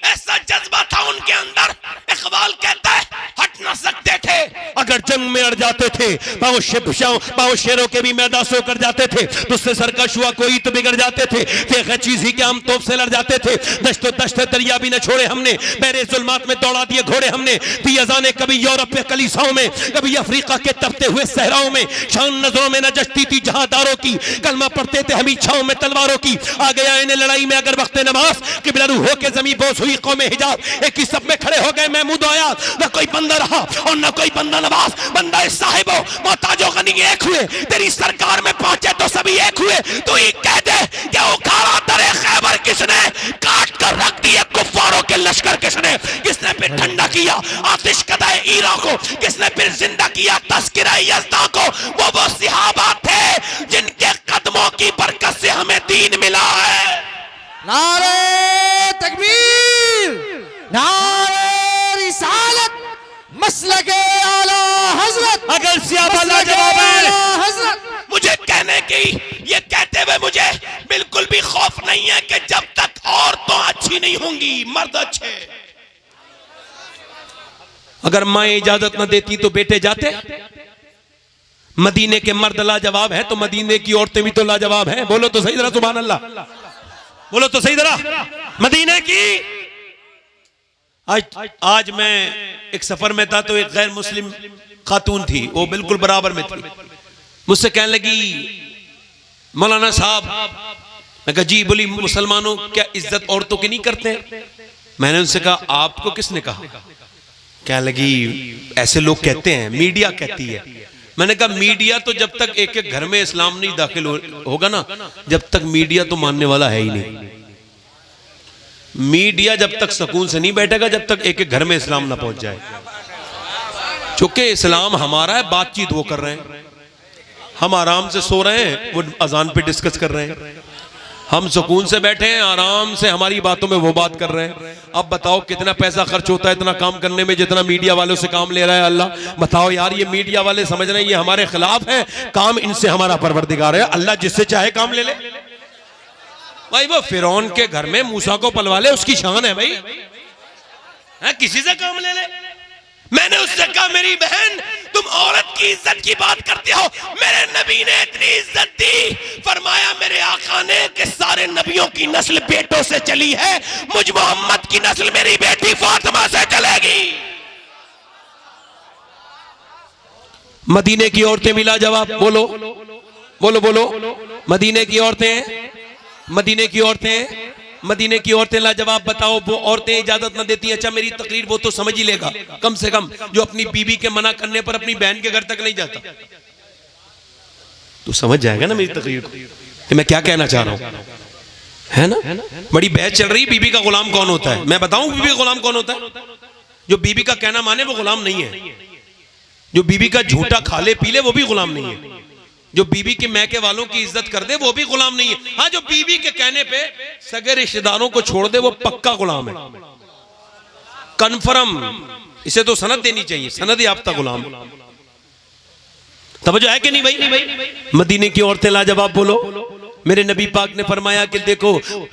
ऐसा जज्बा था उनके अंदर। इकबाल कहता है हट ना सकते थे, अगर जंग में अड़ जाते थे, पाँव शेरों के भी मैदा सो कर जाते थे, तुझसे सरकश हुआ कोई तो बिगड़ जाते थे चीज ही के हम तोप से लड़ जाते थे। दश्तो दश्त दरिया भी न छोड़े हमने, मेरे जुल्मात में दौड़ा दिए घोड़े हमने। दी अज़ाने कभी यूरोप के कलीसाओं में, कभी अफ्रीका के तपते हुए सहराओं में। शान नजरों में न जचती थी जहादारों की, कलमा पढ़ते थे हम छाओं में तलवारों की। आ गया इन्हें लड़ाई में अगर वक्त नमाज, किबला रू हो के जमी बोझ हुई कौम हिजाब। एक ही सब में खड़े हो गए महमूद आयात, न कोई बंदा रहा और न कोई बंदा नवाज। बंदा साहिबो मोहताजो गनी एक हुए, तेरी सरकार में पहुंचे तो सभी एक हुए। तो ये कह दे कि उखाड़ा दरे खैबर किसने, काट कर रख दिए कुफारों के लश्कर किसने। किसने फिर ठंडा किया आतिश कदाए ईरा को, किसने फिर जिंदा किया तस्किरा यज़दा को। वो सहाबा थे जिनके कदमों की बरकत से हमें दीन मिला है। नारे तकबीर, नारे रिसालत, मसलके आला हजरत। अगर सहाबा लाजवाब है, हजरत मुझे कहने की, ये कहते हुए मुझे बिल्कुल भी खौफ नहीं है कि जब तक औरतें अच्छी नहीं होंगी मर्द अच्छे। अगर माँ इजाजत न देती तो बेटे जाते। मदीने के मर्द लाजवाब है तो मदीने की औरतें भी तो लाजवाब हैं। बोलो तो सही तरह सुभान अल्लाह, बोलो तो सही तरह। मदीने की आज मैं एक सफर में था तो एक गैर मुस्लिम खातून थी, वो बिल्कुल बराबर में थी। मुझसे कहने लगी मौलाना साहब, मैं कहा जी। बोली मुसलमानों क्या इज्जत औरतों की नहीं करते? मैंने उनसे कहा आपको किसने कहा? कहने लगी ऐसे लोग कहते हैं, मीडिया कहती है। मैंने कहा मीडिया तो जब तक एक एक घर में इस्लाम नहीं दाखिल होगा ना, जब तक मीडिया तो मानने वाला है ही नहीं। मीडिया जब तक सुकून से नहीं बैठेगा जब तक एक एक घर में इस्लाम ना पहुंच जाए। चूंकि इस्लाम हमारा है, बातचीत वो कर रहे हैं। हम आराम से सो रहे हैं, वो अजान पे डिस्कस कर रहे हैं। हम सुकून से बैठे हैं, आराम से हमारी बातों में वो बात कर रहे हैं। अब बताओ कितना पैसा खर्च होता है इतना काम करने में जितना मीडिया वालों से काम ले रहा है अल्लाह। बताओ यार, ये मीडिया वाले समझ रहे हैं ये हमारे खिलाफ है, काम इनसे हमारा परवरदिगार है। अल्लाह जिससे चाहे काम ले ले। भाई वो फिरौन के घर में मूसा को पलवा ले, उसकी शान है भाई, है किसी से काम ले ले। मैंने उससे कहा मेरी बहन तुम औरत की इज्जत की बात करते हो, मेरे नबी ने इतनी इज्जत दी। फरमाया मेरे आका ने कि सारे नबियों की नस्ल बेटों से चली है, मुझ मोहम्मद की नस्ल मेरी बेटी फातिमा से चलेगी। मदीने की औरतें भी लाजवाब। बोलो बोलो बोलो। मदीने की औरतें, मदीने की औरतें, मदीने की औरतें लाजवाब। बताओ वो औरतें इजाजत न देती। अच्छा मेरी तकरीर वो तो समझ ही लेगा कम से कम, जो अपनी बीवी के मना करने पर अपनी बहन के घर तक नहीं जाता, तो समझ जाएगा ना मेरी तकरीर को कि मैं क्या कहना चाह रहा हूं, है ना। बड़ी बहस चल रही बीबी का गुलाम कौन होता है। मैं बताऊं बीबी का गुलाम कौन होता है? जो बीबी का कहना माने वो गुलाम नहीं है। जो बीबी का झूठा खा ले पी ले वो भी गुलाम नहीं है। जो बीबी के मैके वालों की इज्जत कर दे वो भी गुलाम नहीं है। हाँ, जो बीबी के कहने पे सगे रिश्तेदारों को छोड़ दे वो पक्का गुलाम है, कन्फर्म। इसे तो सनद देनी चाहिए, सनद याफ्ता गुलाम। तवज्जो है कि नहीं भाई? मदीने की औरतें लाजवाब। बोलो। मेरे नबी पाक ने फरमाया कि देखो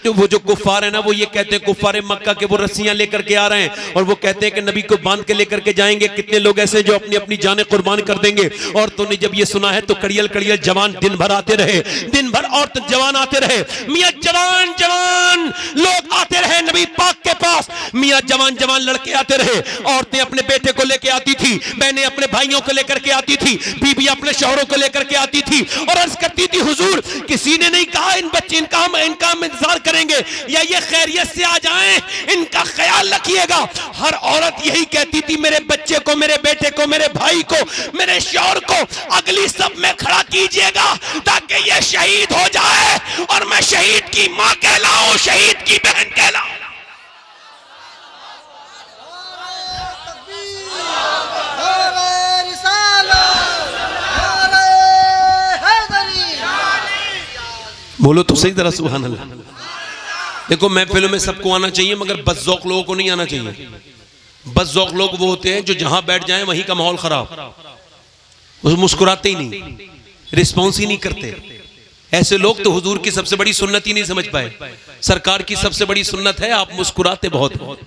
वो जो कुफार है ना, वो ये कहते हैं कुफार मक्का के वो रस्सियां लेकर के आ रहे हैं और वो कहते हैं कि नबी को बांध के लेकर के जाएंगे। कितने लोग ऐसे जो अपनी अपनी जानें कुर्बान कर देंगे। औरतों ने जब ये सुना है तो कड़ियल कड़ियल जवान दिन भर आते रहे, दिन भर औरत जवान आते रहे, मियां जवान जवान लोग आते रहे नबी पाक के पास, मियां जवान जवान लड़के आते रहे, औरतें अपने बेटे को लेकर आती थी, बहनें अपने भाइयों को लेकर के आती थी, बीबी अपने शौहरों को लेकर के आती थी और अर्ज करती थी हुजूर किसी ने नहीं कहा इन बच्चे इनका हम इंतजार करेंगे या ये खैरियत से आ जाएं, इनका ख्याल रखिएगा। हर औरत यही कहती थी मेरे बच्चे को, मेरे बेटे को, मेरे भाई को, मेरे शौहर को अगली सब में खड़ा कीजिएगा ताकि ये शहीद हो जाए और मैं शहीद की मां कहलाऊं, शहीद की बहन कहलाऊं। बोलो तो सही तरह सुभान अल्लाह। देखो महफिलों में सबको आना चाहिए मगर बदज़ौक़ लोगों को नहीं आना चाहिए। बदज़ौक़ लोग वो होते हैं जो जहां बैठ जाएं वहीं का माहौल खराब, वो मुस्कुराते ही नहीं, रिस्पॉन्स ही नहीं करते। ऐसे लोग तो हुजूर की सबसे बड़ी सुन्नत ही नहीं समझ पाए। सरकार की सबसे बड़ी सुन्नत है आप मुस्कुराते बहुत हो,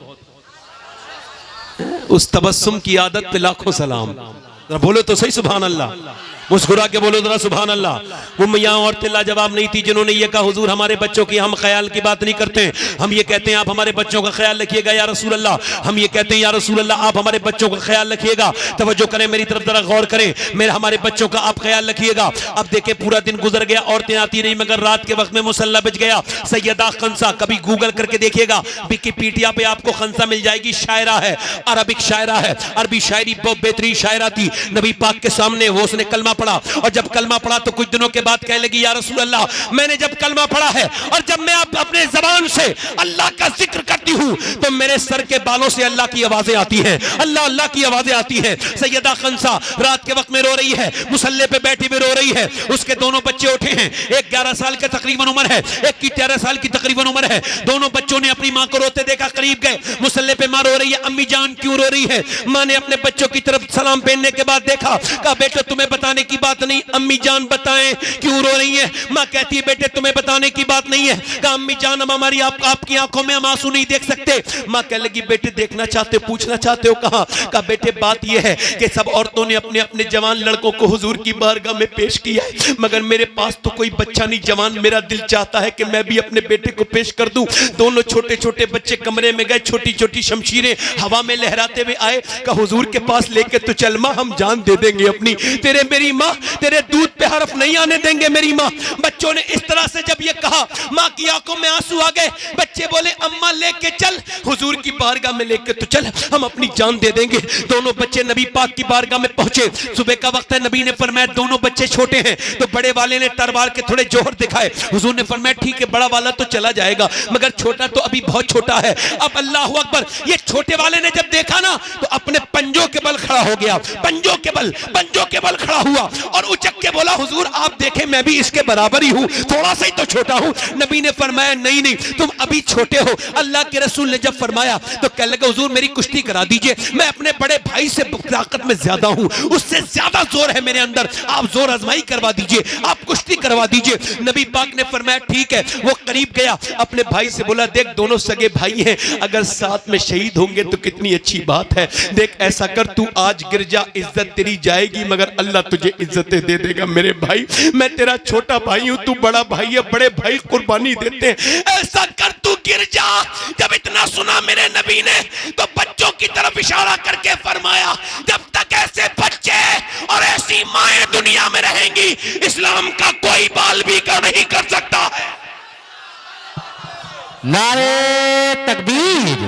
उस तबस्सुम की आदत पे लाखों सलाम। बोलो तो सही सुभान अल्लाह, मुस्कुरा के बोलो जरा सुभान अल्लाह। वो मियां औरतें लाजवाब नहीं थी जिन्होंने ये कहा हुजूर हमारे बच्चों की हम ख्याल की बात नहीं करते, हम ये कहते हैं आप हमारे बच्चों का ख्याल रखिएगा या रसूल अल्लाह, हम ये कहते हैं या रसूल अल्लाह आप हमारे बच्चों का ख्याल रखिएगा। तवज्जो करें मेरी तरफ जरा गौर करें, मेरे हमारे बच्चों का आप ख्याल रखिएगा। अब देखे पूरा दिन गुजर गया, औरतें आती नहीं मगर रात के वक्त में मुसल्ला बज गया। सैयदा खंसा, कभी गूगल करके देखिएगा विकिपीडिया पे आपको खंसा मिल जाएगी, शायरा है, अरबिक शायरा है, अरबी शायरी बहुत बेहतरीन शायरा थी। नबी पाक के सामने वो उसने कलमा पढ़ा और जब कलमा पढ़ा तो कुछ दिनों के बाद कहने लगी या रसूल अल्लाह मैंने जब कलमा पढ़ा है और जब मैं अपने जबान से अल्लाह का जिक्र करती हूँ तो मेरे सर के बालों से अल्लाह की आवाजें आती हैं, अल्लाह अल्लाह की आवाजें आती हैं। सैयदा खंसा रात के वक्त में रो रही है, मुसल्ले पे बैठी हुई रो रही है। उसके दोनों बच्चे उठे हैं, एक 11 साल के तकरीबन उम्र है, एक की 13 साल की तकरीबन उम्र है। दोनों बच्चों ने अपनी माँ को रोते देखा, करीब गए, मुसल्ले पे माँ रो रही है, अम्मी जान क्यों रो रही है? माँ ने अपने बच्चों की तरफ सलाम पहनने के बाद देखा, कहा बेटा तुम्हें बताने की बात नहीं, अम्मी जान बताएं क्यों रो रही है? माँ कहती है बेटे तुम्हें बताने की बात नहीं है। कहा अम्मी जान हम हमारी आपकी आंखों में हम आंसू नहीं देख सकते। माँ कहने लगी बेटे देखना चाहते हो, पूछना चाहते हो? कहा बेटे बात यह है कि सब औरतों ने अपने अपने जवान लड़कों को हुजूर की बारगाह में पेश किया है मगर मेरे पास तो कोई बच्चा नहीं जवान, मेरा दिल चाहता है कि मैं भी अपने बेटे को पेश कर दूं। दोनों छोटे छोटे बच्चे कमरे में गए, छोटी छोटी शमशीरें हवा में लहराते हुए आए। कहा हुजूर के पास लेके तो चल माँ, हम जान दे देंगे अपनी, तेरे मेरी माँ तेरे दूध पे हर्फ नहीं आने देंगे मेरी माँ। बच्चों ने इस तरह से जब ये कहा माँ की आंखों में आंसू आ गए। बच्चे बोले अम्मा लेके चल, हुजूर की बारगाह में लेके तो चल, हम अपनी जान दे देंगे। दोनों बच्चे नबी पाक की बारगाह में पहुंचे। सुबह का वक्त है, नबी ने फरमाया दोनों बच्चे छोटे हैं तो बड़े वाले ने तलवार के थोड़े जोहर दिखाए। हुजूर ने फरमाया ठीक है बड़ा वाला तो चला जाएगा मगर छोटा तो अभी बहुत छोटा है। अब अल्लाह अकबर, ये छोटे वाले ने जब देखा ना तो अपने पंजों के बल खड़ा हो गया, पंजों के बल खड़ा हुआ और उचक के बोला हुजूर आप देखें मैं भी इसके बराबर ही हूँ, थोड़ा सा ही तो छोटा हूँ। नबी ने फरमाया नहीं नहीं तुम अभी छोटे हो। अल्लाह के रसूल ने जब फरमाया तो कहने लगा हुजूर मेरी कुश्ती करा दीजिए, मैं अपने बड़े भाई से ताकत में ज्यादा हूँ, उससे ज्यादा जोर है मेरे अंदर, आप जोर आजमाई करवा दीजिए, आप कुश्ती करवा दीजिए। नबी पाक ने फरमाया ठीक है। वो करीब गया, अपने भाई से बोला देख दोनों सगे भाई हैं, अगर साथ में शहीद होंगे तो कितनी अच्छी बात है। देख ऐसा कर तू आज गिर जा, इज्जत तेरी जाएगी मगर अल्लाह तुझे इज्जतें दे देगा मेरे भाई। मैं तेरा छोटा भाई हूं, तू बड़ा भाई है, बड़े भाई कुर्बानी देते हैं, ऐसा कर तू गिर जा। जब इतना सुना मेरे नबी ने तो बच्चों की तरफ इशारा करके फरमाया जब तक ऐसे बच्चे और ऐसी माएं दुनिया में रहेंगी इस्लाम का कोई बाल भी नहीं कर सकता है। नारे तकबीर,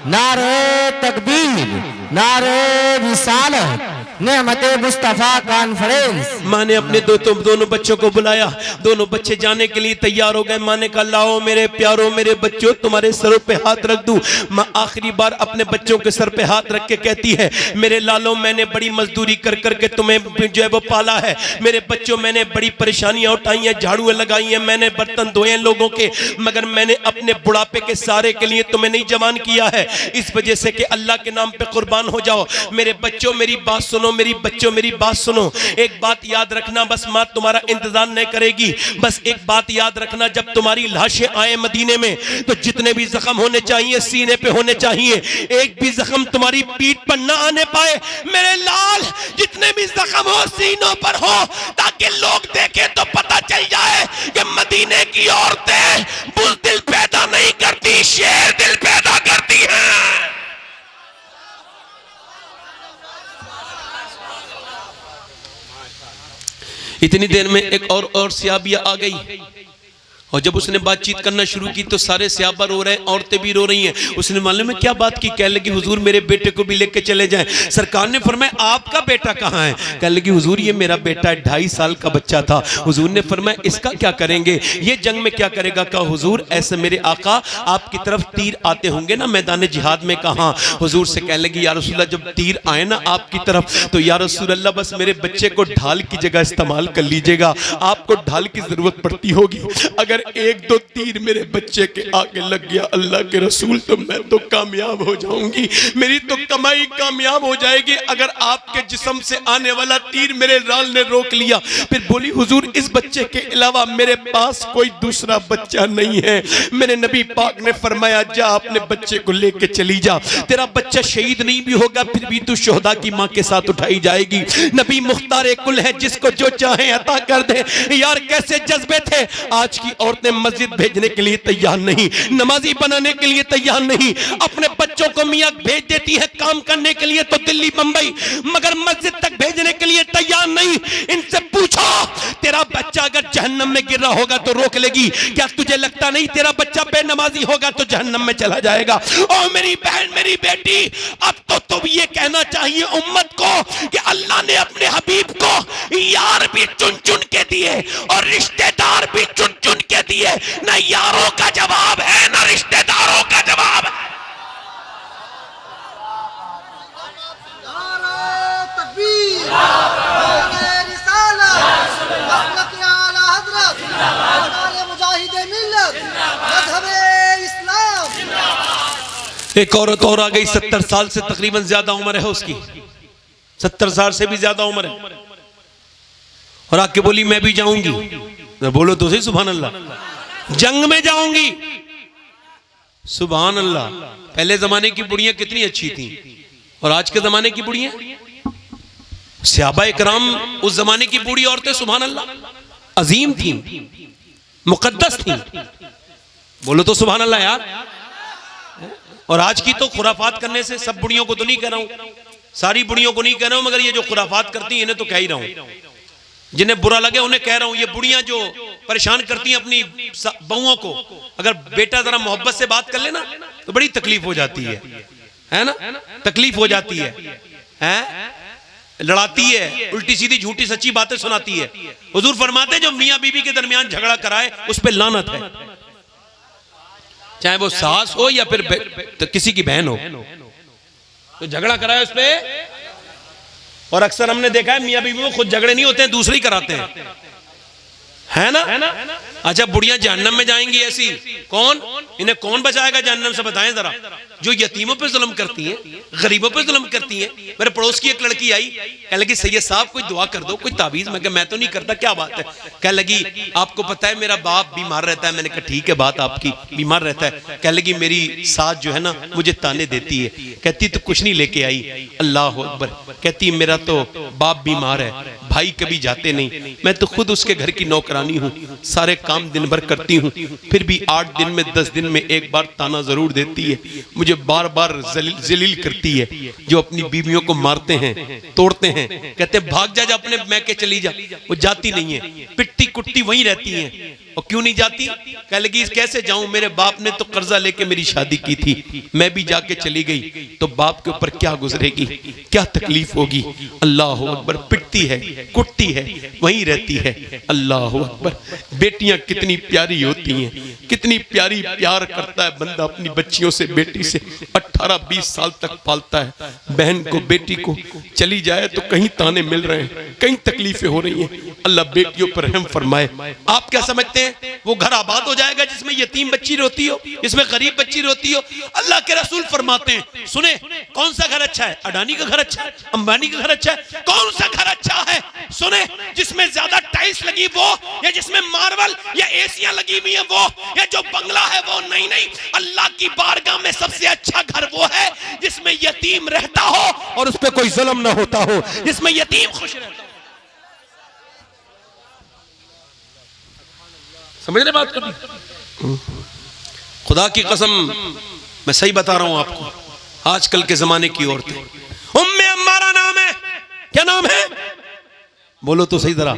नारे तकबीर, नारे रिसालत, नेमते मुस्तफा कॉन्फ्रेंस। माँ ने अपने दोनों बच्चों को बुलाया, दोनों बच्चे जाने के लिए तैयार हो गए। माँ ने कहा लाओ मेरे प्यारो मेरे बच्चों तुम्हारे सरों पे हाथ रख दूं। माँ आखिरी बार अपने बच्चों के सर पे हाथ रख के कहती है मेरे लालो मैंने बड़ी मजदूरी कर करके तुम्हें जो है वो पाला है, मेरे बच्चों मैंने बड़ी परेशानियां उठाई हैं, झाड़ू लगाई हैं, मैंने बर्तन धोए हैं लोगों के, मगर मैंने अपने बुढ़ापे के सहारे के लिए तुम्हें नहीं जवान किया है, इस वजह से कि अल्लाह के नाम पे कुर्बान हो जाओ। मेरे बच्चों मेरी बात सुनो, सुनो मेरी बच्चों, मेरी बात सुनो। एक बात याद रखना, बस माँ तुम्हारा इंतजार नहीं करेगी। बस एक बात याद रखना, जब तुम्हारी लाशें आए मदीने में तो जितने भी जख्म होने चाहिए सीने पे होने चाहिए, एक भी जख्म तुम्हारी पीठ पर ना आने पाए। मेरे लाल, जितने भी जख्म हो सीनों पर हो, ताकि लोग देखें तो पता चल जाए कि मदीने की औरतें बुज़दिल पैदा नहीं करती, शेर दिल पैदा करती हैं। इतनी देर में एक और सियाबिया आ गई, और जब उसने बातचीत करना शुरू की तो सारे सियाबा रो रहे हैं, औरतें भी रो रही हैं। उसने मालूम है क्या बात की? कहने लगी हुजूर मेरे बेटे को भी लेके चले जाएं। सरकार ने फरमाया आपका बेटा कहाँ है? कहने लगी हुजूर ये मेरा बेटा है, 2.5 साल का बच्चा था। हुजूर ने फरमाया इसका क्या करेंगे, ये जंग में क्या करेगा? कहा हुजूर ऐसे मेरे आका आपकी तरफ तीर आते होंगे ना मैदान जिहाद में। कहा हुजूर से कहने लगी या रसूलल्लाह जब तीर आए ना आपकी तरफ तो या रसूलल्लाह बस मेरे बच्चे को ढाल की जगह इस्तेमाल कर लीजिएगा, आपको ढाल की जरूरत पड़ती होगी। अगर 1-2 तीर मेरे बच्चे के आगे लग गया अल्लाह के रसूल तो मैं तो कामयाब हो जाऊंगी, मेरी तो कमाई कामयाब हो जाएगी। अगर आपके जिस्म से आने वाला तीर मेरे लाल ने रोक लिया। फिर बोली हुजूर इस बच्चे के अलावा मेरे पास कोई दूसरा बच्चा नहीं है। मेरे नबी पाक ने फरमाया जा अपने बच्चे को लेके चली जा, तेरा बच्चा शहीद नहीं भी होगा फिर भी तू शोहदा की माँ के साथ उठाई जाएगी। नबी मुख्तार कुल है, जिसको जो चाहे अता कर दे। यार कैसे जज्बे थे। आज की औरतें मस्जिद भेजने के लिए तैयार नहीं, नमाजी बनाने के लिए तैयार नहीं, अपने बच्चों को मियां भेज देती है काम करने के लिए तो दिल्ली बंबई, मगर मस्जिद तक भेजने के लिए तैयार नहीं। इनसे पूछो तेरा बच्चा अगर जहन्नम में गिर रहा होगा तो रोक लेगी क्या? तुझे लगता नहीं तेरा बच्चा बेनमाजी होगा तो जहन्नम में चला जाएगा? ओ मेरी बहन मेरी बेटी, अब तो तुम ये कहना चाहिए उम्मत को कि अल्लाह ने अपने हबीब को यार भी चुन चुन के दिए और रिश्तेदार भी चुन चुन के दिए। ना यारों का जवाब है ना रिश्तेदारों का जवाब है। एक औरत और आ गई, 70 साल से तकरीबन ज्यादा उम्र है उसकी, 70 साल से भी ज्यादा उम्र है, और आके बोली मैं भी जाऊंगी। बोलो तो सही सुभान अल्लाह, जंग में जाऊंगी। सुभान अल्लाह। पहले जमाने की बुढ़ियां कितनी अच्छी थी और आज के जमाने की बुढ़ियां, सहाबा इकराम उस जमाने की बूढ़ी औरतें सुभान अल्लाह अजीम थी, मुकद्दस थी। बोलो तो सुभान अल्लाह यार। और आज की तो खुराफात करने से, सब बुढ़ियों को तो नहीं कह रहा हूं, सारी बुढ़ियों को नहीं कह रहा हूं, मगर ये जो खुराफात करती हैं इन्हें तो कह ही रहा हूं, जिन्हें बुरा लगे उन्हें कह रहा हूं। ये बुढ़ियां जो परेशान करती हैं अपनी बहुओं को, अगर बेटा जरा मोहब्बत से बात कर लेना तो बड़ी तकलीफ हो जाती है ना, तकलीफ हो जाती है, लड़ाती है, उल्टी सीधी झूठी सच्ची बातें सुनाती है। हुजूर फरमाते जो मियां बीबी के दरमियान झगड़ा कराए उस पे लानत है, चाहे वो सास हो या फिर तो किसी की बहन हो, तो झगड़ा कराए उस पे। और अक्सर हमने देखा है मियां बीवी में खुद झगड़े नहीं होते हैं, दूसरे ही कराते हैं, है ना। अच्छा बुढ़ियां जहन्नम में जाएंगी ऐसी, कौन इन्हें कौन बचाएगा जहन्नम से? बताएं जरा। जो यतीमों पे जुल्म करती हैं, गरीबों पे जुल्म करती हैं। मेरे पड़ोस की एक लड़की आई, कह लगी सैयद साहब कोई दुआ कर दो, कोई ताबीज। मैं तो नहीं करता, क्या बात है? कह लगी आपको पता है मेरा बाप बीमार रहता है। मैंने कहा ठीक है बात आपकी, बीमार रहता है। कह लगी मेरी सास जो है ना मुझे ताने देती है, कहती तो कुछ नहीं लेके आई। अल्लाह अकबर। कहती मेरा तो बाप बीमार है, भाई कभी जाते नहीं, मैं तो खुद उसके घर की नौकरानी हूँ, सारे काम दिन भर करती हूँ, फिर भी 8 दिन में 10 दिन में एक बार ताना जरूर देती है, मुझे बार बार जलील करती है। जो अपनी बीवियों को मारते हैं, तोड़ते हैं, कहते भाग जा अपने मैके चली जा, वो जाती नहीं है, पिटती कुटती वहीं रहती हैं। और क्यों नहीं जाती? कह लगी कैसे जाऊं, मेरे बाप ने तो कर्जा लेके मेरी शादी की थी, मैं भी जाके चली गई तो बाप के ऊपर क्या गुजरेगी, क्या तकलीफ होगी। अल्लाह अकबर। पिटती है, कुटती है, वहीं रहती है। अल्लाह अकबर। बेटियां कितनी प्यारी होती हैं, कितनी प्यारी प्यार करता है बंदा अपनी बच्चियों से, बेटी से 18-20 साल तक पालता है। बहन को, बेटी को चली जाए तो कहीं ताने मिल रहे हैं, कहीं तकलीफें हो रही हैं। अल्लाह बेटियों पर रहम फरमाए। आप क्या समझते हैं वो घर आबाद हो जाएगा जिसमें यतीम बच्ची रोती हो, जिसमें गरीब बच्ची रोती हो? अल्लाह के रसूल फरमाते हैं, सुने कौन सा घर अच्छा है? अडानी का घर अच्छा है? अंबानी का घर अच्छा है? कौन सा घर अच्छा है? सुने, जिसमें ज्यादा टाइल्स लगी वो, या जिसमें मार्बल या एसियां लगी हुई है वो, या जो बंगला है वो? नहीं नहीं, अल्लाह की बारगाह में सबसे अच्छा घर वो है जिसमें यतीम रहता हो और उस पर कोई जुल्म ना होता हो, जिसमें यतीम खुश रहता हो। समझ रहे बात करनी? खुदा की कसम मैं सही बता रहा हूं आपको, आजकल के जमाने की औरतें, उम्मे अम्मारा नाम है, क्या नाम है? बोलो तो सही तरह।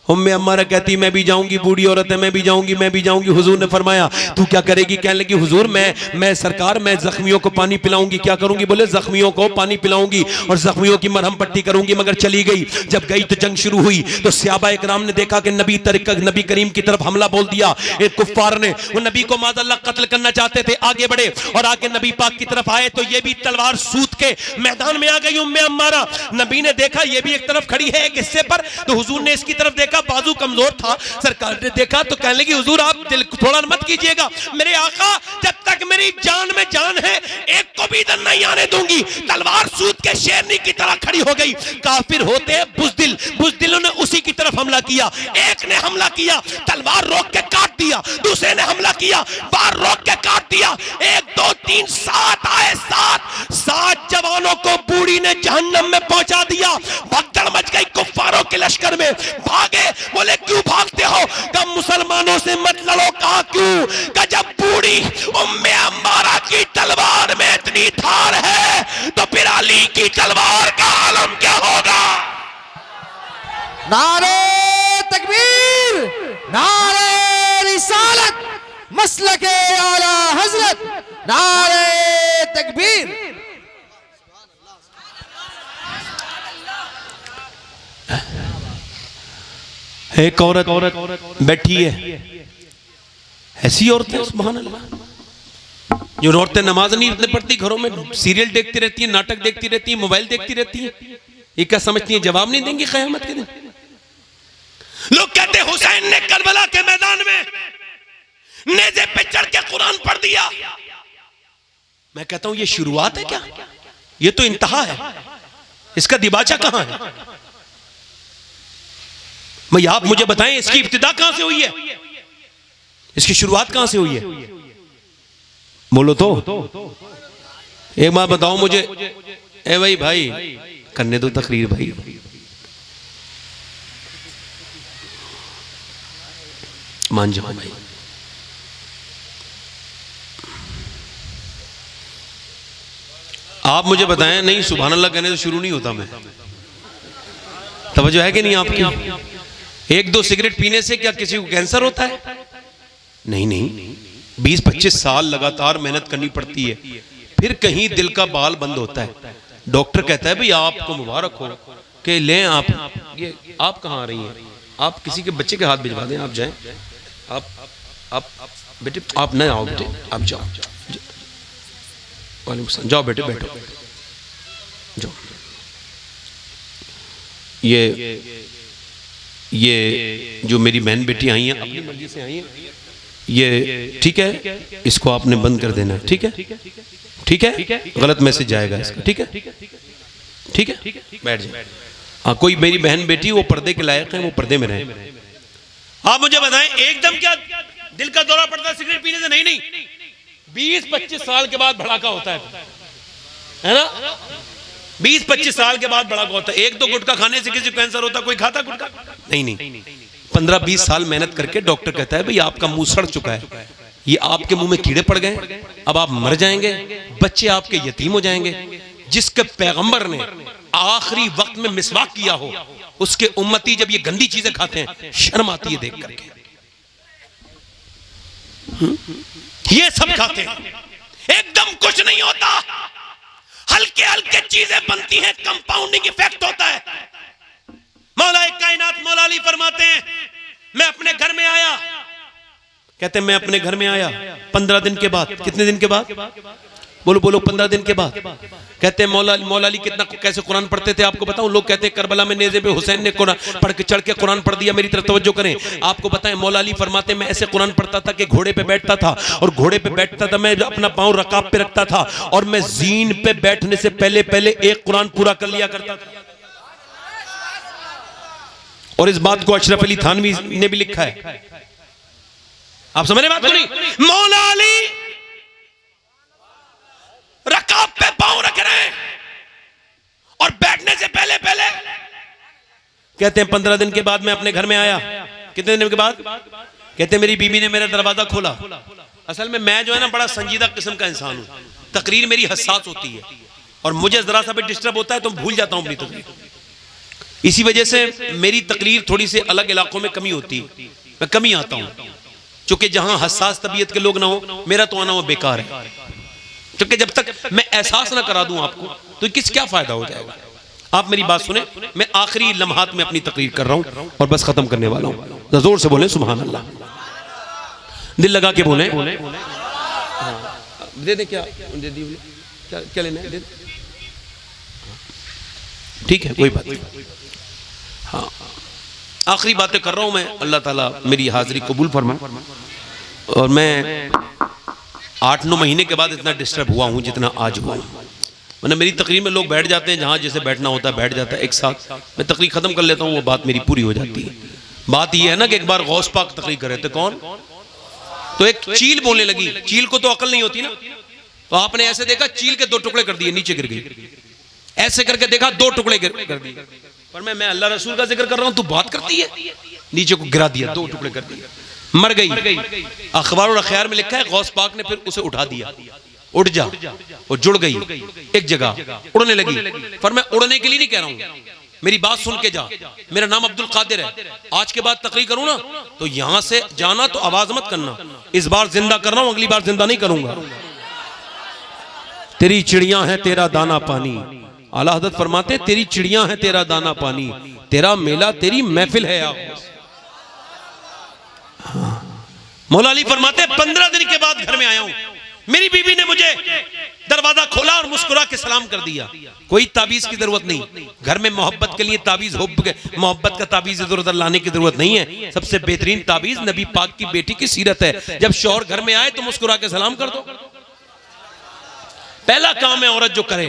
उम्मे अम्मारा कहती मैं भी जाऊंगी, बूढ़ी औरत है, मैं भी जाऊंगी, मैं भी जाऊंगी। हुजूर ने फरमाया तू क्या करेगी? कहने लगी हुजूर मैं सरकार मैं जख्मियों को पानी पिलाऊंगी। क्या करूंगी? बोले जख्मियों को पानी पिलाऊंगी और जख्मियों की मरहम पट्टी करूंगी। मगर चली गई। जब गई तो जंग शुरू हुई तो सहाबा इकराम ने देखा कि नबी करीम की तरफ हमला बोल दिया एक कुफ्फार ने। वो नबी को माज़अल्लाह कत्ल करना चाहते थे, आगे बढ़े और आके नबी पाक की तरफ आए तो ये भी तलवार सूत के मैदान में आ गई उम्मे अम्मारा। नबी ने देखा ये भी एक तरफ खड़ी है एक हिस्से पर, तो हुजूर ने इसकी तरफ देखा, बाजू कमजोर था। सरकार ने देखा तो कहने लगी हुजूर आप दिल थोड़ा मत कीजिएगा, मेरे आका जब तक मेरी जान में जान है एक को भी इधर नहीं आने दूंगी। तलवार सूत के शेरनी की तरह खड़ी हो गई। काफिर होते बुज़दिलों ने उसी की तरफ हमला किया। एक ने हमला किया, तलवार रोक के काट दिया। दूसरे ने हमला किया, बार रोक के काट दिया। 1 2 3 7 आए, 7 जवानों को बूढ़ी ने जहन्नम में पहुंचा दिया। भगदड़ मच गई कुफ्फारों के लश्कर में। भागे, बोले क्यों भागते हो? कब मुसलमानों से मत लड़ो। कहा क्यों? का जब बूढ़ी उम्मे अम्मारा की तलवार में इतनी धार है तो फिर अली की तलवार का आलम क्या होगा? नारे तकबीर, नारे रिसालत, मसलके आला हजरत, नारे तकबीर। एक औरत बैठी है, ऐसी औरतें सुभान अल्लाह, जो औरतें नमाज नहीं इतने पढ़ती, घरों में सीरियल देखती रहती है, नाटक देखती रहती है, मोबाइल देखती रहती है। ये क्या समझती है जवाब नहीं देंगी क़यामत के दिन? लोग कहते हैं हुसैन ने करबला के मैदान में नेज़े पे चढ़ के कुरान पढ़ दिया। मैं कहता हूं ये शुरुआत है क्या? ये तो इंतहा है, इसका दिबाचा कहां है? मैं आप मुझे बताएं इसकी इब्तिदा कहां से हुई है, इसकी शुरुआत कहां से हुई है? बोलो तो एक बात बताओ मुझे। ए भाई करने दो तकरीर भाई। मान जाओ भाई। आप मुझे बताएं, नहीं सुभान अल्लाह कहने तो शुरू नहीं होता मैं। तवज्जो है कि नहीं आपकी? 1 2 सिगरेट पीने से क्या किसी को कैंसर होता है? नहीं, 20-25 साल लगातार मेहनत करनी पड़ती है, फिर कहीं दिल का बाल बंद होता है। डॉक्टर कहता है भाई आपको मुबारक हो कि लें आप ये। आप कहाँ आ रही हैं? आप किसी के बच्चे के हाथ भिजवा दें, आप जाएं। आप बेटे आप न आओ, बेटे आप जाओ, वालेकुम सलाम, जाओ बेटे बैठो जाओ। ये जो मेरी बहन बेटी आई हैं अपनी मर्जी से आई हैं, ये ठीक है, इसको आपने बंद कर देना। ठीक है, ठीक है, गलत मैसेज जाएगा इसका। ठीक है, ठीक है, बैठ जाए। हाँ, कोई मेरी बहन बेटी वो पर्दे के लायक है, वो पर्दे में रहे। आप मुझे बताएं एकदम क्या दिल का दौरा पड़ता है सिगरेट पीने से? नहीं, 20-25 साल के बाद भड़ाका होता है ना? 20-25 साल के बाद भड़ाका होता है। 1 2 गुटखा खाने से किसी को कैंसर होता? कोई खाता गुटखा? नहीं, 15-20 साल मेहनत करके डॉक्टर कहता है भाई आपका मुंह सड़ चुका है, ये आपके मुंह में कीड़े पड़ गए, अब आप मर जाएंगे, बच्चे आपके यतीम हो जाएंगे। जिसके पैगंबर ने आखिरी वक्त में मिसवाक किया हो, उसके उम्मती जब ये गंदी चीजें खाते हैं शर्म आती है देख करके। ये सब खाते हैं, एकदम कुछ नहीं होता, हल्के हल्के चीजें बनती हैं, कंपाउंडिंग इफेक्ट होता है। मौला कायनात मौला अली फरमाते हैं मैं अपने घर में आया, कहते हैं मैं अपने घर में आया 15 दिन के बाद। कितने दिन के बाद? बोलो बोलो 15 दिन के बाद। कहते हैं मौला अली कितना कैसे कुरान पढ़ते थे आपको बताऊं। लोग कहते हैं करबला में नेज़े पे हुसैन ने कुरान पढ़ के चढ़ के कुरान पढ़ दिया। मेरी तरफ तवज्जो करें, आपको बताएं मौला अली फरमाते मैं ऐसे कुरान पढ़ता था कि घोड़े पे बैठता था, और घोड़े पे बैठता था मैं अपना पांव रकाब पे रखता था, और मैं जीन पे बैठने से पहले पहले एक कुरान पूरा कर लिया करता था। और इस बात को अशरफ अली थानवी ने भी लिखा है। आप समझ रहे बात को नहीं? मौला अली रकाब पे पांव रख रहे हैं और बैठने से पहले पहले कहते हैं 15 दिन के बाद मैं अपने घर में आया। कितने दिन के बाद? कहते हैं मेरी बीवी ने मेरा दरवाजा खोला। असल में मैं जो है ना बड़ा संजीदा किस्म का इंसान हूं, तकरीर मेरी हसास होती है, और मुझे जरा सा भी डिस्टर्ब होता है तो भूल जाता हूं अपनी तकरीर। इसी वजह से मेरी तकरीर थोड़ी सी अलग इलाकों में कमी होती है, मैं कमी आता हूं, क्योंकि जहां हसास तबीयत के लोग ना हो मेरा तो आना वो बेकार है। क्योंकि जब तक मैं एहसास ना करा दूं आपको तो किस क्या फायदा हो जाएगा। आप मेरी बात सुने, मैं आखिरी लम्हात में अपनी तकरीर कर रहा हूं और बस खत्म करने वाला हूं। जोर से बोले सुभान अल्लाह, दिल लगा के बोले। दे दे क्या दे दी, क्या लेना है? ठीक है कोई बात नहीं। हाँ आखिरी बातें कर रहा हूं मैं, अल्लाह ताला मेरी हाजिरी कबूल फरमाए। और मैं 8-9 महीने के बाद इतना डिस्टर्ब हुआ हूं जितना आज हुआ हूं। मतलब मेरी तकरीर में लोग बैठ जाते हैं, जहां जैसे बैठना होता है बैठ जाता है एक साथ, मैं तकरीर खत्म कर लेता हूं, वो बात मेरी पूरी हो जाती है। बात यह है ना कि एक बार गौस पाक तकरीर कर रहे थे, कौन तो एक चील बोलने लगी। चील को तो अकल नहीं होती ना, तो आपने ऐसे देखा चील के 2 टुकड़े कर दिए, नीचे गिर गई। ऐसे करके देखा 2 टुकड़े कर दिए, पर मैं अल्लाह रसूल का जिक्र कर रहा हूं, तू बात करती है। नीचे को गिरा दिया, 2 टुकड़े कर दिए, मर गई। अखबार और अखबार में लिखा है गौस पाक ने फिर उसे उठा दिया, उड़ जा, और जुड़ गई एक जगह, उड़ने लगी। पर मैं उड़ने के लिए नहीं कह रहा हूं, मेरी बात सुन के जा। मेरा नाम अब्दुल कादिर है, आज के बाद तकरीर करूं ना तो यहां से जाना तो आवाज मत करना। इस बार जिंदा कर रहा हूं, अगली बार जिंदा नहीं करूंगा। तेरी चिड़ियां हैं तेरा दाना पानी, आला हज़रत फरमाते तेरी चिड़ियां हैं तेरा दाना पानी, तेरा मेला तेरी महफिल है। मौला अली फरमाते 15 दिन के बाद घर में आया हूं, मेरी बीवी ने मुझे दरवाजा खोला और मुस्कुरा के सलाम कर दिया। कोई ताबीज की जरूरत नहीं, घर में मोहब्बत के लिए ताबीज मोहब्बत का ताबीज इधर उधर लाने की जरूरत नहीं है। सबसे बेहतरीन ताबीज नबी पाक की बेटी की सीरत है। जब शौहर घर में आए तो मुस्कुरा के सलाम कर दो। पहला काम है औरत जो करे,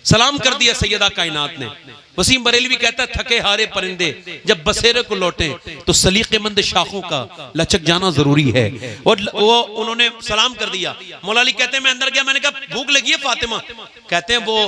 सलाम कर दिया सैयदा कायनात ने। वसीम बरेलवी कहता है थके हारे परिंदे जब बसेरे को लौटे तो सलीकेमंद शाखों का लचक जाना जरूरी है। और वो उन्होंने सलाम कर दिया। मौला अली कहते हैं मैं अंदर गया, मैंने कहा भूख लगी है फातिमा? कहते हैं वो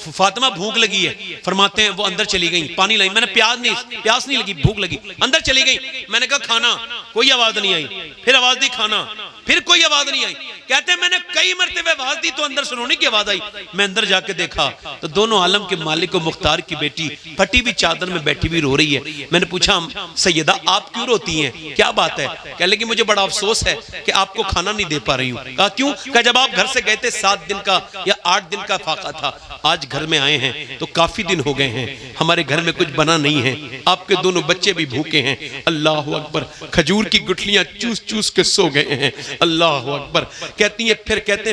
फातिमा भूख लगी है। फरमाते हैं वो अंदर चली गई, पानी लाई, मैंने प्यास नहीं लगी, भूख लगी, अंदर चली गई। मैंने कहा खाना, कोई आवाज नहीं आई, फिर आवाज दी खाना, फिर कोई आवाज नहीं आई। कहते हैं मैंने कई मरतबे आवाज दी तो अंदर सुनोने की आवाज आई। मैं अंदर जाके देखा तो दोनों आलम के मालिक और मुख्तार की बेटी फटी हुई चादर में बैठी हुई रो रही है। मैंने पूछा सैयदा आप क्यों रोती हैं, क्या बात है? कह लगी मुझे बड़ा अफसोस है कि आपको खाना नहीं दे पा रही हूँ। कहा क्यों? कहा जब आप घर से गए थे 7 दिन का या 8 दिन का फाका था, आज घर में आए हैं तो काफी दिन हो गए हैं, हमारे घर में कुछ बना नहीं है, आपके दोनों बच्चे भी भूखे हैं। अल्लाह अकबर, खजूर की गुठलियां चूस चूस के सो गए हैं। अल्लाह अकबर। कहती है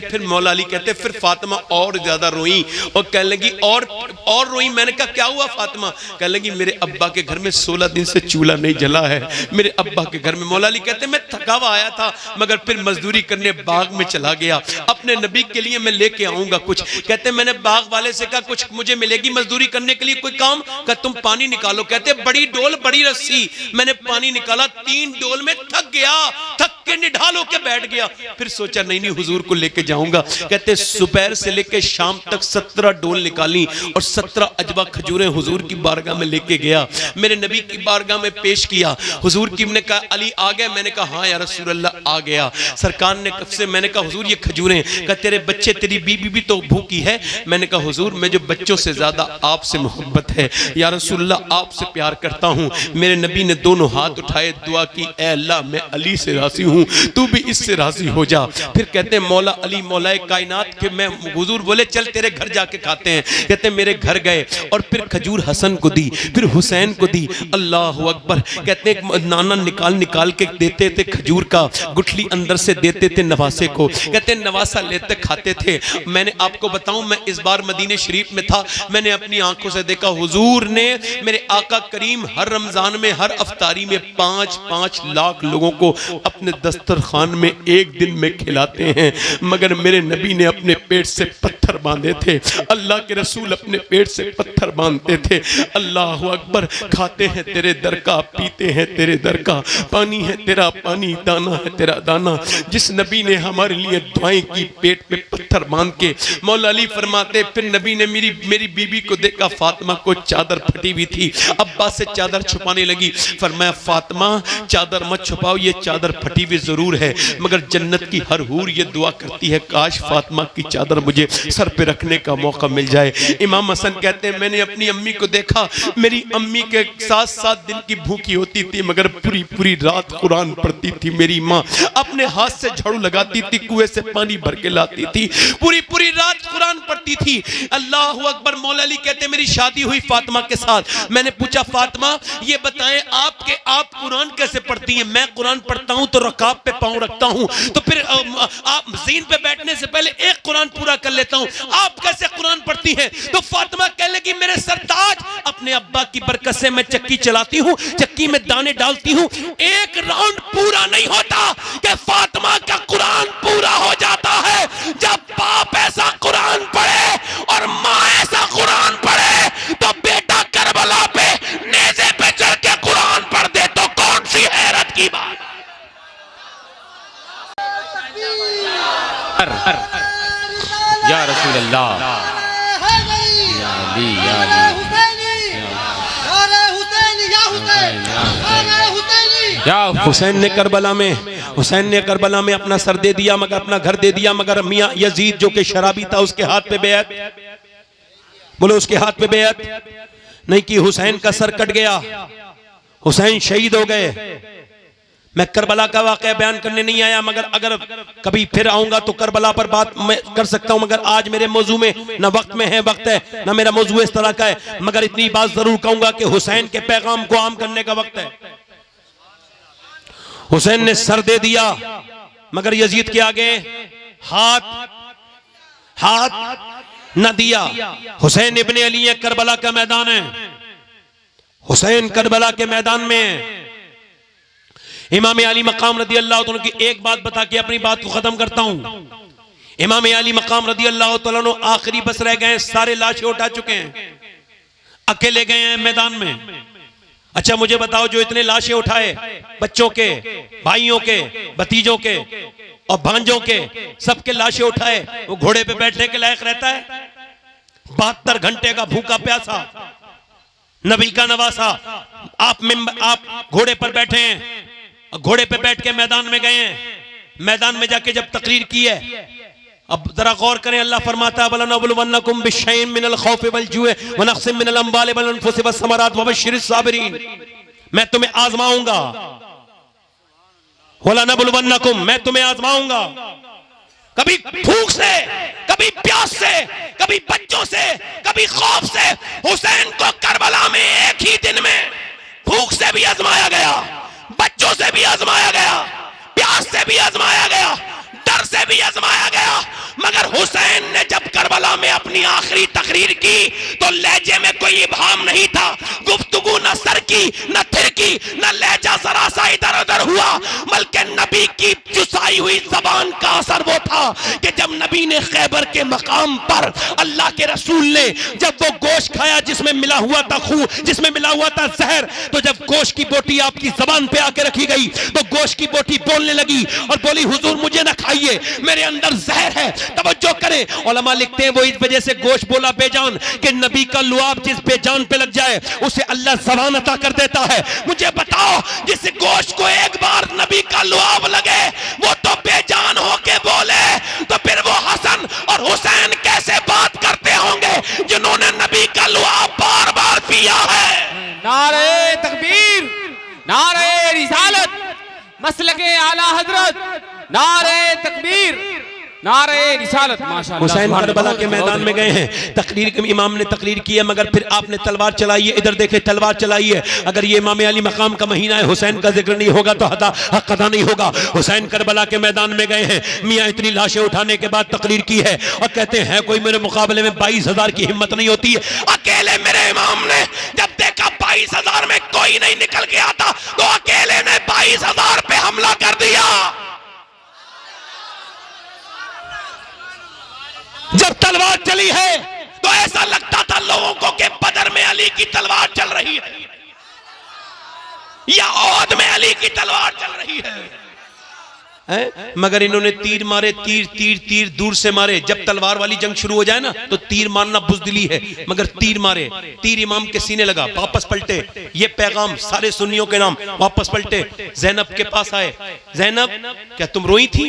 फिर मौला अली कहते हैं फिर फातिमा और ज्यादा रोई और कहने लगी और रोई। मैंने कहा क्या हुआ फातिमा? कहने लगी मेरे अब्बा के घर में 16 दिन से चूल्हा नहीं जला है, मेरे अब्बा के घर में। मौला अली कहते मैं थका हुआ आया था मगर फिर मजदूरी करने बाग में चला गया, अपने नबी के लिए मैं लेके आऊंगा कुछ। कहते मैंने बाग वाले से कहा कुछ मुझे मिलेगी मजदूरी करने के लिए कोई काम? कहा तुम पानी निकालो। कहते बड़ी डोल बड़ी रस्सी, मैंने पानी निकाला, 3 डोल में थक गया, थक के निढाल होके बैठ गया। फिर सोचा नहीं हुजूर को लेके जाऊंगा। कहते सुबह से लेके शाम तक 17 डोल निकाली और 17 अजबा खजूरें हुजूर की बारगाह में लेके गया, मेरे नबी की बारगाह में पेश किया। हुजूर की ने कहा अली आ गया? मैंने कहा हाँ या रसूल अल्लाह आ गया। सरकार ने कब से? मैंने कहा हुजूर ये खजूरें। कहा तेरे बच्चे तेरी बीबी भी तो भूखी है। मैंने कहा हुजूर हुजूर मुझे बच्चों से ज्यादा आपसे मोहब्बत है, या रसूलल्लाह आपसे प्यार करता हूँ। मेरे नबी ने दोनों हाथ उठाए, दुआ की, ऐ अल्लाह मैं अली से राजी हूँ, तू भी इससे राजी हो जा। फिर कहते हैं मौला अली मौलाए कायनात के, मैं हुजूर बोले चल तेरे घर जाके खाते हैं। कहते हैं मेरे घर गए और फिर खजूर हसन को दी, फिर हुसैन को दी। अल्लाह अकबर। कहते हैं नाना निकाल के देते थे खजूर का गुठली, अंदर से देते थे नवासे को। कहते हैं नवासा लेते खाते थे। मैंने आपको बताऊं, मैं इस बार मदीने शरीफ में था, मैंने अपनी आंखों से देखा हुजूर ने मेरे आका करीम हर रमजान में हर अफ्तारी में 5-5 लाख लोगों को अपने दस्तरखान में एक दिन में खिलाते हैं, मगर मेरे नबी ने अपने पेट से पत्थर बांधे थे। अल्लाह के रसूल अपने पेट से पत्थर बांधते थे। अल्लाह अकबर। खाते हैं तेरे दर का, पीते हैं तेरे दर का, पानी है तेरा पानी, दाना है तेरा दाना। जिस नबी ने हमारे लिए दुआएं की पेट पे पत्थर बांध के, मौला अली फरमाते फिर नबी ने मेरी बीबी को देखा, फातिमा को चादर फटी हुई थी, अब्बा से चादर छुपाने लगी। फरमाया फातिमा चादर मत छुपाओ, ये चादर फटी हुई जरूर है, मगर जन्नत की हर हूर ये दुआ करती है काश फातिमा की चादर मुझे सर पे रखने का मौका मिल जाए। इमाम हसन कहते हैं मैंने अपनी अम्मी को देखा, मेरी अम्मी के 7-7 दिन की भूखी होती थी, मगर पूरी रात कुरान पढ़ती थी। मेरी माँ अपने हाथ से झाड़ू लगाती थी, कुएं से पानी भर के लाती थी, पूरी रात कुरान पढ़ती थी। अल्लाह अकबर। मौला अली कहते मेरी शादी हुई फातिमा के साथ। मैंने पूछा फातिमा ये बताएं आप कुरान कैसे पढ़ती हैं? मैं कुरान पढ़ता हूं तो रकाब पे पांव रखता हूं, तो फिर आप ज़ीन पे बैठने से पहले एक कुरान पूरा कर लेता हूं, आप कैसे कुरान पढ़ती हैं? तो फातिमा कहने लगी मेरे सरताज, अपने अब्बा की बरकत से मैं चक्की चलाती हूं, चक्की में दाने डालती हूं, एक राउंड पूरा नहीं होता कि फातिमा का कुरान पूरा हो जाता है। जब बाप ऐसा कुरान पढ़े और माँ ऐसा कुरान पढ़े तो बेटा करबला पे नेज़े पे चढ़ के कुरान पढ़ दे तो कौन सी हैरत की बात। या रसूल अल्लाह, या अली, या अली, हुसैन ने करबला में अपना सर दे दिया, मगर अपना घर दे दिया, मगर मियां यजीद जो कि शराबी था उसके हाथ पे बेअत, बोलो उसके हाथ पे बेअत नहीं की। हुसैन का सर कट गया, हुसैन शहीद हो गए। मैं करबला का वाकया बयान करने नहीं आया, मगर अगर कभी फिर आऊंगा तो करबला पर बात मैं कर सकता हूं, मगर आज मेरे मौजू में ना वक्त में है, वक्त है ना मेरा मौजू इस तरह का है, मगर इतनी बात जरूर कहूंगा कि हुसैन के पैगाम को आम करने का वक्त है। हुसैन ने सर दे दिया, मगर यजीद के आगे हाथ न दिया। हुसैन इब्ने अली है, करबला का मैदान है, हुसैन करबला के मैदान में। इमाम अली मकाम रदी अल्लाह तआला की एक बात बता के अपनी बात को खत्म करता हूं। इमाम अली मकाम रदी अल्लाह तआला अन्हु आखिरी बस रह गए, सारे लाशें उठा चुके हैं, अकेले गए हैं मैदान में। अच्छा मुझे बताओ, जो इतने लाशें उठाए, बच्चों के, भाइयों के, भतीजों के और भांजों के, सबके लाशें उठाए, वो घोड़े पे बैठने के लायक रहता है? 72 घंटे का भूखा प्यासा, नबी का नवासा, आप घोड़े पर बैठे हैं, घोड़े पे बैठ के मैदान में गए हैं, मैदान में जाके जब तकरीर की है, अब जरा गौर करें, अल्लाह फरमाता है वलनबलुवन्नकुम बिशैइन मिनल खौफि वल जुइ व नक्सिम मिनल अम्वालि वल अनफुसि वस समरात व बशिरिस साबिरीन। मैं तुम्हें आजमाऊंगा, वलनबलुवन्नकुम, मैं तुम्हें आजमाऊंगा, कभी भूख से, कभी प्यास से, कभी बच्चों से, कभी खौफ से। हुसैन को करबला में एक ही दिन में भूख से भी आजमाया गया, बच्चों से भी आजमाया गया, प्यास से भी आजमाया गया, डर से भी आजमाया गया, मगर हुसैन ने जब करबला में अपनी आखिरी तकरीर की तो लहजे में कोई इबाम नहीं था, गुफ्तगू न सर की न थिर की न लहजा जरा सा इधर उधर हुआ, बल्कि नबी की चुसाई हुई जबान का असर वो था कि जब नबी ने खैबर के मकाम पर अल्लाह के रसूल ने जब वो गोश्त खाया जिसमें मिला हुआ था खून, जिसमें मिला हुआ था जहर, तो जब गोश्त की बोटी आपकी जबान पे आके रखी गई तो गोश्त की बोटी बोलने लगी और बोली हुजूर मुझे ना खाइए, मेरे अंदर जहर है। तवज्जो करें, उलमा लिखते हैं वो इस वजह से गोश्त बोला बेजान कि नबी का लुआब जिस बेजान पे लग जाए उसे अल्लाह ज़बान अता कर देता है। मुझे बताओ, जिस गोश्त को एक बार नबी का लुआब लगे वो तो बेजान होके बोले, तो फिर वो हसन और हुसैन कैसे बात करते होंगे मसलके आला हजरत, नारे तकबीर, नारे रिसालत। माशाअल्लाह। हुसैन करबला के मैदान में गए हैं, तकरीर के इमाम ने तकरीर की है, मगर फिर आपने तलवार चलाई है। इधर देखे तलवार चलाई है। अगर ये इमाम अली मकाम का महीना है, हुसैन का जिक्र नहीं होगा तो हक अदा नहीं होगा। हुसैन करबला के मैदान में गए हैं, मियाँ इतनी लाशें उठाने के बाद तकरीर की है और कहते हैं कोई मेरे मुकाबले में 22,000 की हिम्मत नहीं होती है। अकेले मेरे इमाम ने जब देखा 22,000 में कोई नहीं निकल के आता तो अकेले ने 22,000 पे हमला कर दिया। जब तलवार चली है तो ऐसा लगता था लोगों को कि बदर में अली की तलवार चल रही है या ओहद में अली की तलवार चल रही है। मगर इन्होंने तीर मारे, तीर तीर तीर दूर से मारे। जब तलवार वाली जंग शुरू हो जाए ना तो तीर मारना बुज़दिली है, मगर तीर मारे। तीर इमाम के सीने लगा, वापस पलटे। ये पैगाम सारे सुन्नियों के नाम, वापस पलटे। ज़ैनब के पास आए, ज़ैनब क्या तुम रोई थी?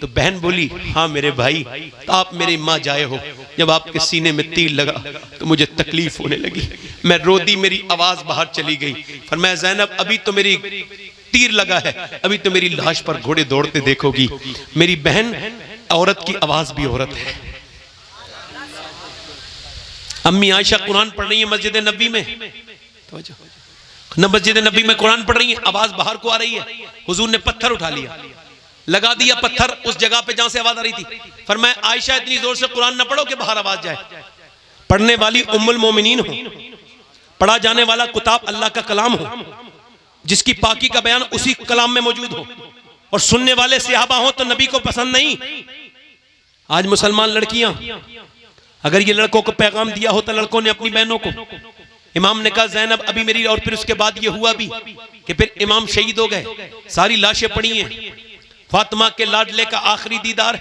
तो बहन बोली हाँ मेरे भाई, तो आप मेरी माँ जाए हो, जब आपके सीने में तीर लगा तो मुझे तकलीफ होने लगी, मैं रो दी, मेरी आवाज बाहर चली गई। फरमाया ज़ैनब अभी तो मेरी तीर लगा है, अभी तो मेरी लाश पर घोड़े दौड़ते देखोगी। मेरी बहन औरत की आवाज भी औरत है। अम्मी आयशा कुरान पढ़ रही है मस्जिद नबी में, मस्जिद नबी में कुरान पढ़ रही है, आवाज बाहर को आ रही है। हुजूर ने पत्थर उठा लिया, लगा दिया पत्थर उस जगह पे जहां से आवाज आ रही थी। फरमाया आयशा इतनी जोर से कुरान न पढ़ो कि बाहर आवाज जाए। पढ़ने वाली उम्मुल मोमिनीन हो, पढ़ा जाने वाला कुताब अल्लाह का कलाम हो, जिसकी पाकी का बयान उसी कलाम में मौजूद हो, और सुनने वाले सहाबा हो तो नबी को पसंद नहीं। आज मुसलमान लड़कियां, अगर ये लड़कों को पैगाम दिया होता लड़कों ने अपनी बहनों को, इमाम ने कहा ज़ैनब अभी मेरी, और फिर उसके बाद ये हुआ भी कि फिर इमाम शहीद हो गए, सारी लाशें पड़ी हैं, फातिमा के लाडले का आखिरी दीदार